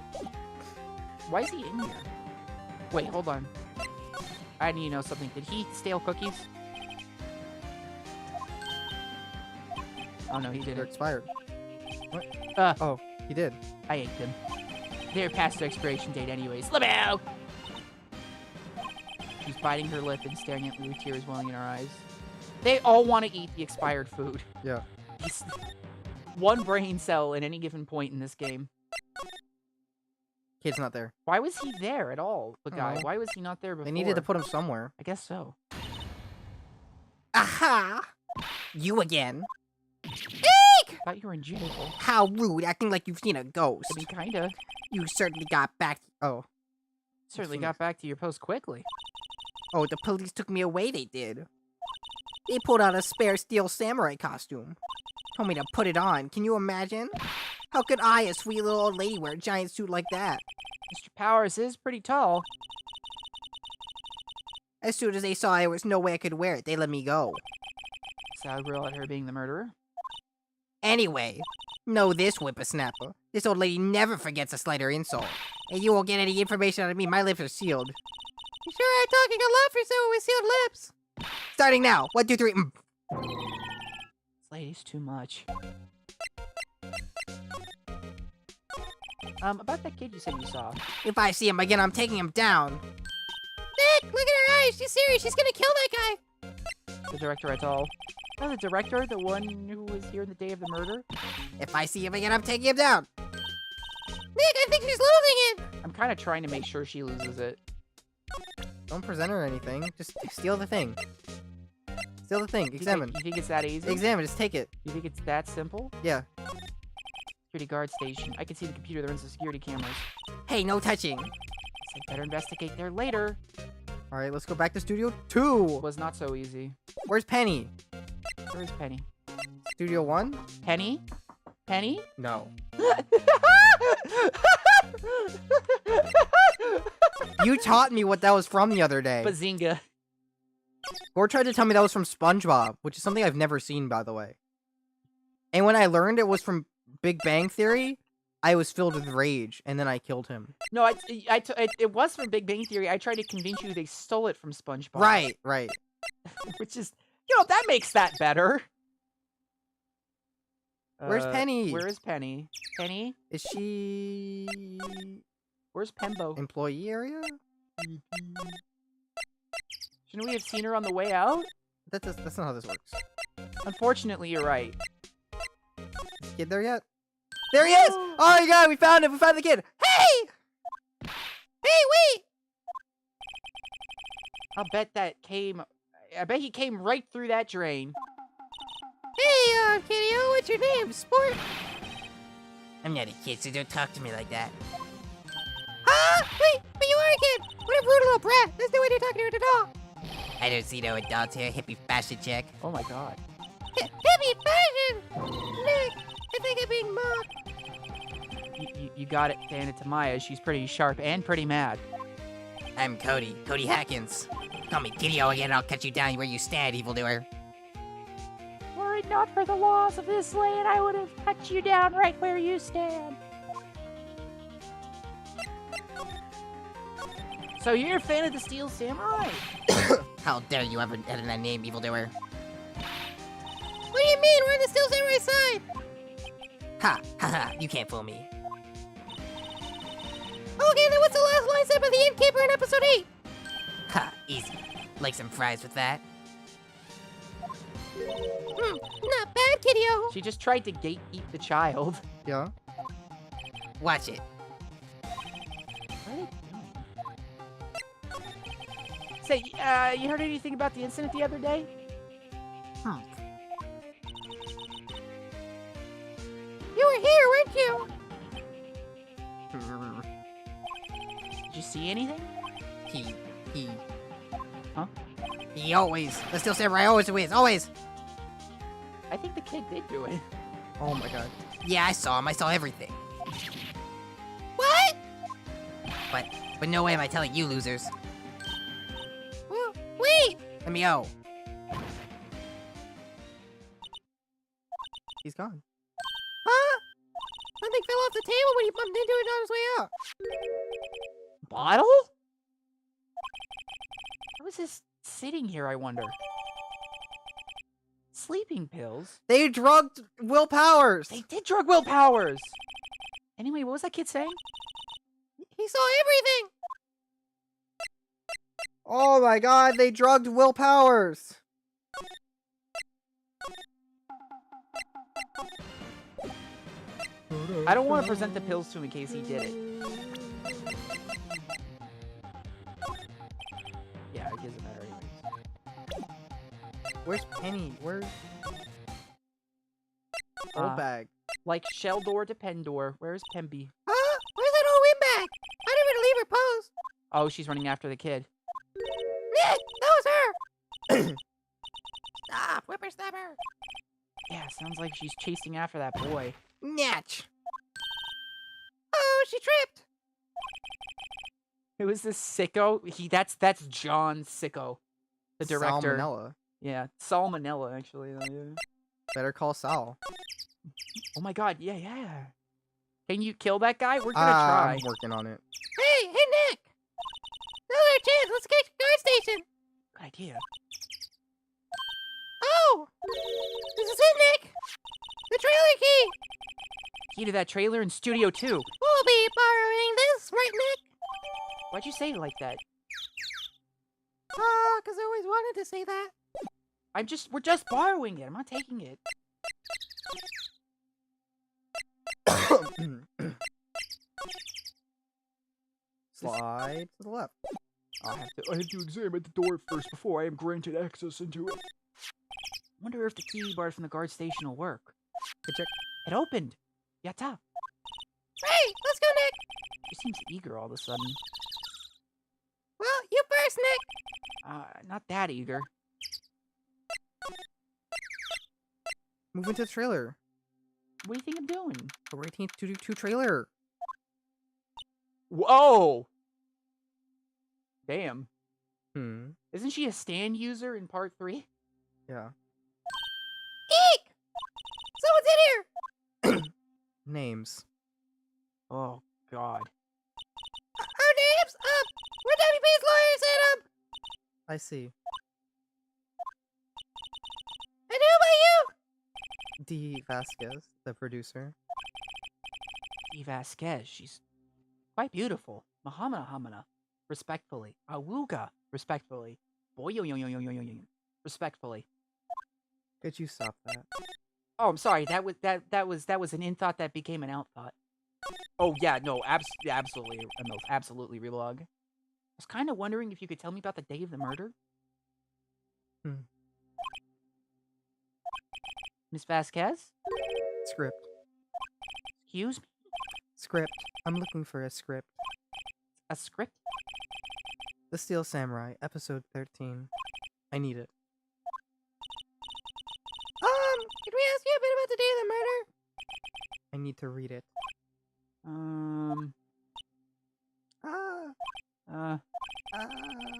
Why is he in here? Wait, hold on. I need to know something. Did he eat stale cookies? Oh no, he They're didn't. expired. What? Oh, he did. I ate them. They're past their expiration date anyways. Lamau! She's biting her lip and staring at me with tears welling in her eyes. They all want to eat the expired food. Yeah. Just one brain cell at any given point in this game. Kid's not there. Why was he there at all, the guy? know. Why was he not there before? They needed to put him somewhere. I guess so. Aha! You again. I thought you were in jail. How rude, acting like you've seen a ghost. I mean, kinda. You certainly got back. Oh. Certainly got back to your post quickly. Oh, the police took me away, they did. They pulled out a spare steel samurai costume. Told me to put it on. Can you imagine? How could I, a sweet little old lady, wear a giant suit like that? Mr. Powers is pretty tall. As soon as they saw there was no way I could wear it, they let me go. Sour girl at her being the murderer. Anyway, know this, whippersnapper. This old lady never forgets a slighter insult. And you won't get any information out of me. My lips are sealed. You sure are talking a lot for someone with sealed lips. Starting now. 1, 2, 3. This lady's too much. About that kid you said you saw. If I see him again, I'm taking him down. Nick, look at her eyes. She's serious. She's gonna kill that guy. The director at all. Oh, the director? The one who was here the day of the murder? If I see him again, I'm taking him down. Nick, I think she's losing it. I'm kind of trying to make sure she loses it. Don't present her anything. Just steal the thing. Steal the thing. Examine. You think it's that easy? Examine. Just take it. You think it's that simple? Yeah. Security guard station. I can see the computer that runs the security cameras. Hey, no touching. Guess I better investigate there later. All right, let's go back to Studio 2. Was not so easy. Where's Penny? Where's Penny? Studio 1? Penny? Penny? No. You taught me what that was from the other day. Bazinga. Gourd tried to tell me that was from SpongeBob, which is something I've never seen, by the way. And when I learned it was from Big Bang Theory, I was filled with rage, and then I killed him. No, it was from Big Bang Theory. I tried to convince you they stole it from SpongeBob. Right. Which is, that makes that better. Where's Penny? Where is Penny? Penny? Is she... Where's Pembo? Employee area? Shouldn't we have seen her on the way out? That's not how this works. Unfortunately, you're right. Is the kid there yet? There he is! Oh my god, we found him! We found the kid! Hey! Hey, wait! I bet he came right through that drain. Hey, kiddo, what's your name, sport? I'm not a kid, so don't talk to me like that. Huh? Wait, but you are a kid! What a brutal little brat! There's no way you're talking to a dog! I don't see no adults here, hippie fashion check. Oh my god. Hippie fashion! Nick, I think I'm being mocked. You got it, hand it to Maya. She's pretty sharp and pretty mad. I'm Cody Hackins. Call me Kiddo again and I'll cut you down where you stand, evildoer. Were it not for the laws of this land, I would have cut you down right where you stand. So you're a fan of the Steel Samurai? How dare you ever edit that name, evildoer? What do you mean? We're on the Steel Samurai side! Ha, you can't fool me. Okay, then what's the last line said by the innkeeper in episode 8? Ha, easy. Like some fries with that? Not bad, kiddo. She just tried to gatekeep the child. Yeah. Watch it. Say, you heard anything about the incident the other day? You were here, weren't you? Did you see anything? Huh? He always. The Steel Samurai always wins. Always. I think the kid did do it. Oh my god. Yeah, I saw him. I saw everything. What? But no way am I telling you losers. Well, wait. Let me go. He's gone. Huh? Something fell off the table when he bumped into it on his way up. Bottle? How is this sitting here, I wonder? Sleeping pills? They drugged Will Powers. They did drug Will Powers. Anyway, what was that kid saying? He saw everything. Oh my god, they drugged Will Powers. I don't want to present the pills to him in case he did it. Yeah, it doesn't matter anyways. Where's Penny? Where's... Old bag. Like shell door to pen door. Where's Pemby? Huh? Where's that old windbag? I didn't even leave her post. Oh, she's running after the kid. Nick, that was her. Stop, whippersnapper. Yeah, sounds like she's chasing after that boy. Natch. Oh, she tripped. Who is this sicko? That's John Sicko, the director. Salmonella. Yeah, Salmonella actually. Yeah. Better call Sal. Oh my god, yeah. Can you kill that guy? We're gonna try. I'm working on it. Hey, Nick. Another chance. Let's get to the guard station. Good idea. Oh, this is it, Nick. The trailer key. Key to that trailer in Studio 2. We'll be borrowing this, right, Nick? Why'd you say it like that? Because I always wanted to say that. We're just borrowing it. I'm not taking it. Slide to the left. I have to examine the door first before I am granted access into it. Wonder if the TV bars from the guard station will work. Good check. It opened. Yatta. Hey, let's go, Nick. She seems eager all of a sudden. Well, you first, Nick. Not that eager. Move into the trailer. What do you think I'm doing? February 18th, 222 trailer. Whoa! Damn. Hmm. Isn't she a stand user in part 3? Yeah. Eek! Someone's in here! Names. Oh, God. Our names? We're WP's lawyers, and, I see. and who about you? D. Vasquez, the producer. E. Vasquez, she's quite beautiful. Mahamana Hamana. Respectfully. Awuga. Respectfully. Boyo. Respectfully. Could you stop that? Oh, I'm sorry. That was an in thought that became an out thought. Oh yeah, no, absolutely, absolutely relog. I was kind of wondering if you could tell me about the day of the murder. Miss Vasquez? Script. Excuse me? Script. I'm looking for a script. A script? The Steel Samurai, episode 13. I need it. Can we ask you a bit about the day of the murder? I need to read it.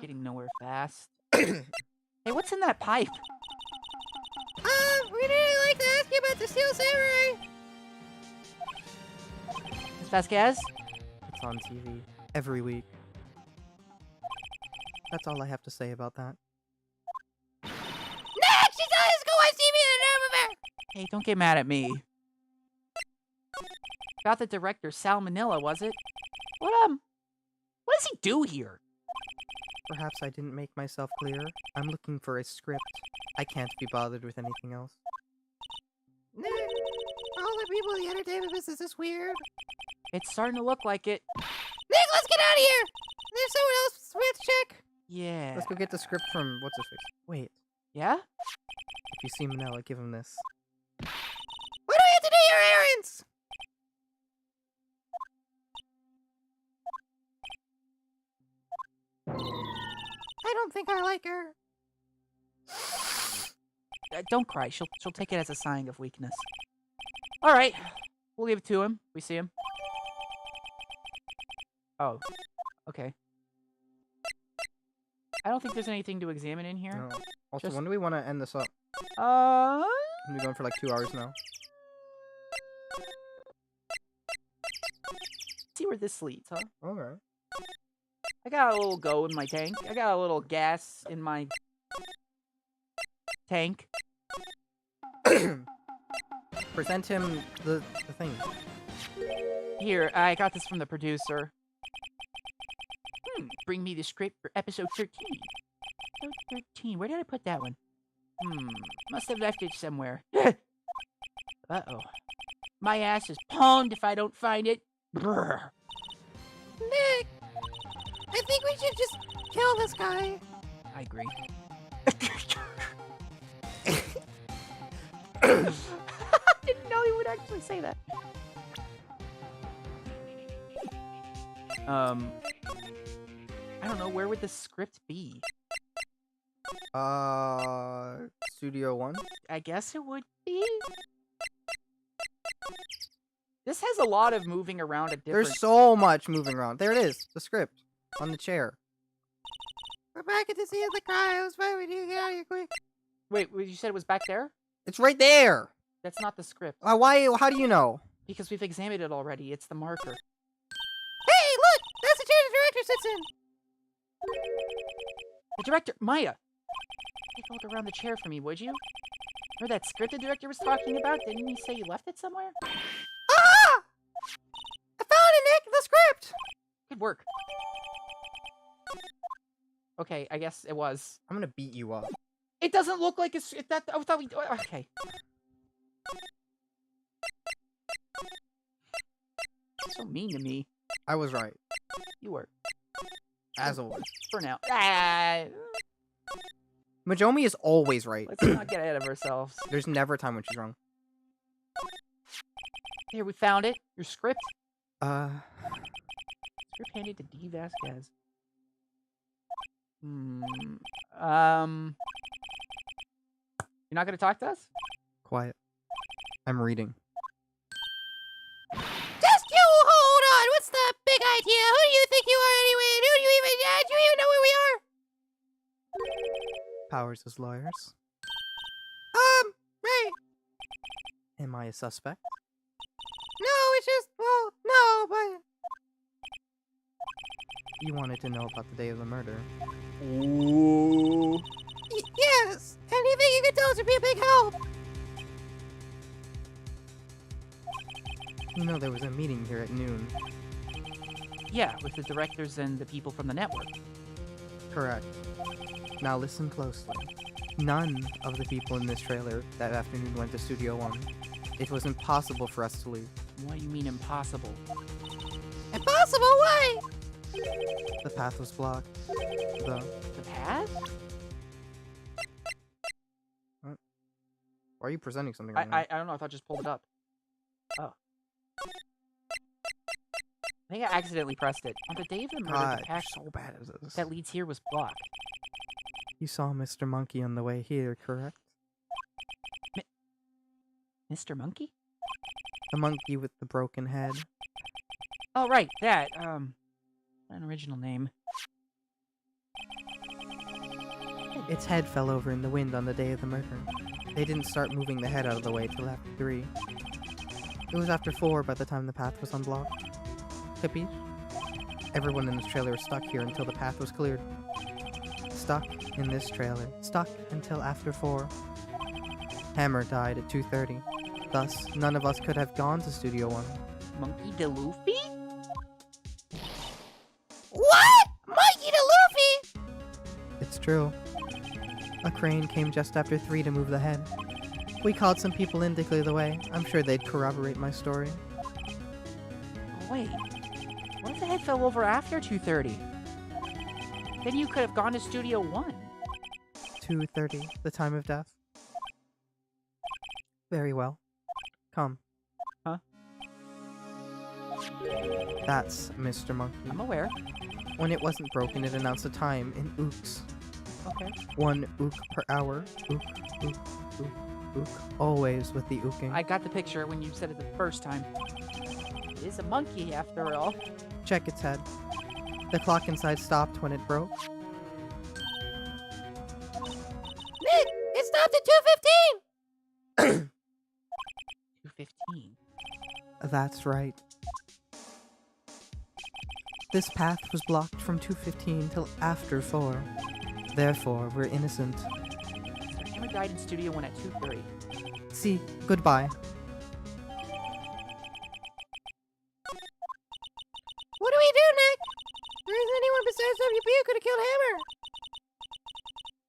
Getting nowhere fast. Hey, what's in that pipe? We'd really like to ask you about the Steel Samurai. Miss Vasquez? It's on TV. Every week. That's all I have to say about that. Nick! She's telling us to go watch TV in the nerve of her! Hey, don't get mad at me. About the director, Sal Manila, was it? What does he do here? Perhaps I didn't make myself clear. I'm looking for a script. I can't be bothered with anything else. Nick, all the people in the entertainment business is weird. It's starting to look like it. Nick, let's get out of here! There's someone else we have to check. Yeah. Let's go get the script from what's-his-face. Wait. Yeah? If you see Manila, give him this. Why do we have to do your errands? I don't think I like her. Don't cry. She'll take it as a sign of weakness. All right. We'll leave it to him. We see him. Oh. Okay. I don't think there's anything to examine in here. No. Also, when do we want to end this up? We've been going for like 2 hours now. See where this leads, huh? Okay. I got a little go in my tank. I got a little gas in my tank. Present him the thing. Here, I got this from the producer. Bring me the script for episode 13. Episode 13. Where did I put that one? Must have left it somewhere. Uh-oh. My ass is pwned if I don't find it. Brr. Nick, I think we should just kill this guy. I agree. Didn't know he would actually say that. I don't know, where would the script be? Studio 1? I guess it would be. This has a lot of moving around at different... There's so much moving around. There it is, the script, on the chair. We're back at the scene of the crime. Let's find we need to get out of here quick. Wait, you said it was back there? It's right there! That's not the script. Why? How do you know? Because we've examined it already. It's the marker. Hey, look! That's the chair the director sits in! The director, Maya! Take a look around the chair for me, would you? Remember that script the director was talking about? Didn't he say you left it somewhere? Ah! I found it, Nick! The script! Good work. Okay, I guess it was. I'm gonna beat you up. It doesn't look like it's... I thought we... Okay. So mean to me. I was right. You were. As always. For now. Majoumi is always right. Let's not get ahead of ourselves. There's never a time when she's wrong. Here, we found it. Your script. Uh, Script handed to D. Vasquez. You're not gonna talk to us? quiet. I'm reading. Just you hold on. What's the big idea? Who do you think you are anyway? And who do you even know where we are? Powers as lawyers. Right. Am I a suspect? No, it's just, well, no, but... You wanted to know about the day of the murder. Ooh. Yes. Anything you could tell us would be a big help. You know there was a meeting here at noon. Yeah, with the directors and the people from the network. Correct. Now listen closely. None of the people in this trailer that afternoon went to Studio One. It was impossible for us to leave. What do you mean impossible? Impossible? Why? The path was blocked. The path? What? Why are you presenting something I right now? don't know. I thought I just pulled it up. Oh. I think I accidentally pressed it. On the day of the murder, God, the path you're so bad at this. that leads here was blocked. You saw Mr. Monkey on the way here, correct? Mr. Monkey? The monkey with the broken head. Oh, right, that. An original name. Its head fell over in the wind on the day of the murder. They didn't start moving the head out of the way till after 3. It was after 4 by the time the path was unblocked. Capiche? Everyone in this trailer was stuck here until the path was cleared. Stuck in this trailer. Stuck until after 4. Hammer died at 2:30. Thus, none of us could have gone to Studio One. Monkey D. Luffy? What? Mikey to Luffy? It's true. A crane came just after 3 to move the head. We called some people in to clear the way. I'm sure they'd corroborate my story. Wait. What if the head fell over after 2:30? Then you could have gone to Studio One. 2:30, the time of death. Very well. Come. Huh? That's Mr. Monkey. I'm aware. When it wasn't broken, it announced a time in ooks. Okay. 1 ook per hour. Ook, ook, ook, ook. Always with the ooking. I got the picture when you said it the first time. It is a monkey, after all. Check its head. The clock inside stopped when it broke. Nick, it stopped at 2:15. 2:15. That's right. This path was blocked from 2:15 till after 4. Therefore, we're innocent. The camera died in Studio One at 2:30. See, goodbye. What do we do, Nick? There isn't anyone besides WP who could have killed Hammer.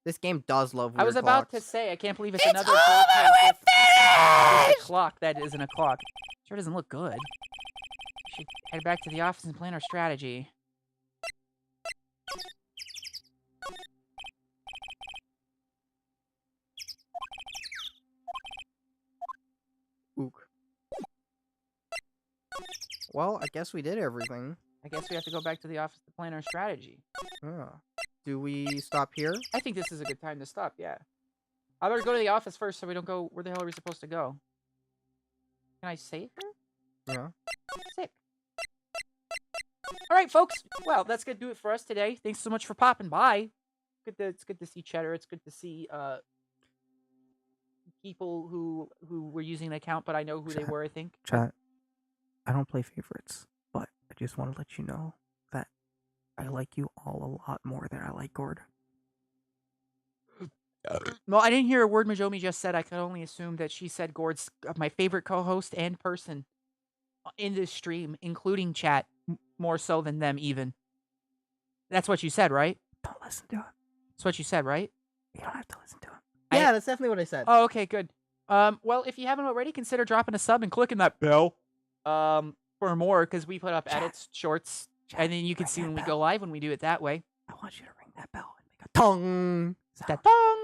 This game does love weird I was about to clocks. say, I can't believe it's It's another over! gold case We're with finished! a clock that isn't a clock. Sure doesn't look good. We should head back to the office and plan our strategy. Ook. Well, I guess we did everything. I guess we have to go back to the office to plan our strategy. Yeah. Do we stop here? I think this is a good time to stop, yeah. I better go to the office first so we don't go... Where the hell are we supposed to go? Can I save her? Yeah. Sick. Alright, folks. Well, that's going to do it for us today. Thanks so much for popping by. It's good to see Cheddar. It's good to see people who were using the account, but I know who they were, I think. Chat. I don't play favorites, but I just want to let you know that I like you all a lot more than I like Gourd. Well, I didn't hear a word Majoumi just said. I could only assume that she said Gourd's my favorite co-host and person in this stream, including chat, more so than them even. That's what you said, right? Don't listen to it. That's what you said, right? You don't have to listen to it. Yeah, that's definitely what I said. Oh, okay, good. Well, if you haven't already, consider dropping a sub and clicking that bell. For more, because we put up edits, shorts, and then you can see when we go live when we do it that way. I want you to ring that bell and make a tong. That tong.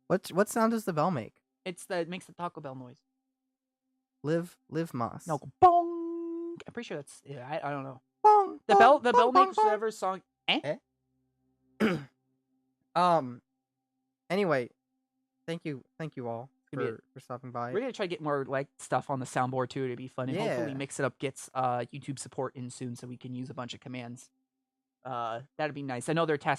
What sound does the bell make? It makes the Taco Bell noise. Live Moss. No, bong. I'm pretty sure that's I don't know. Bong. The bell makes whatever song. Anyway, thank you all Gonna be for stopping by. We're gonna try to get more like stuff on the soundboard too to be fun, and hopefully Yeah. Mix It Up gets YouTube support in soon so we can use a bunch of commands. That'd be nice. I know they're testing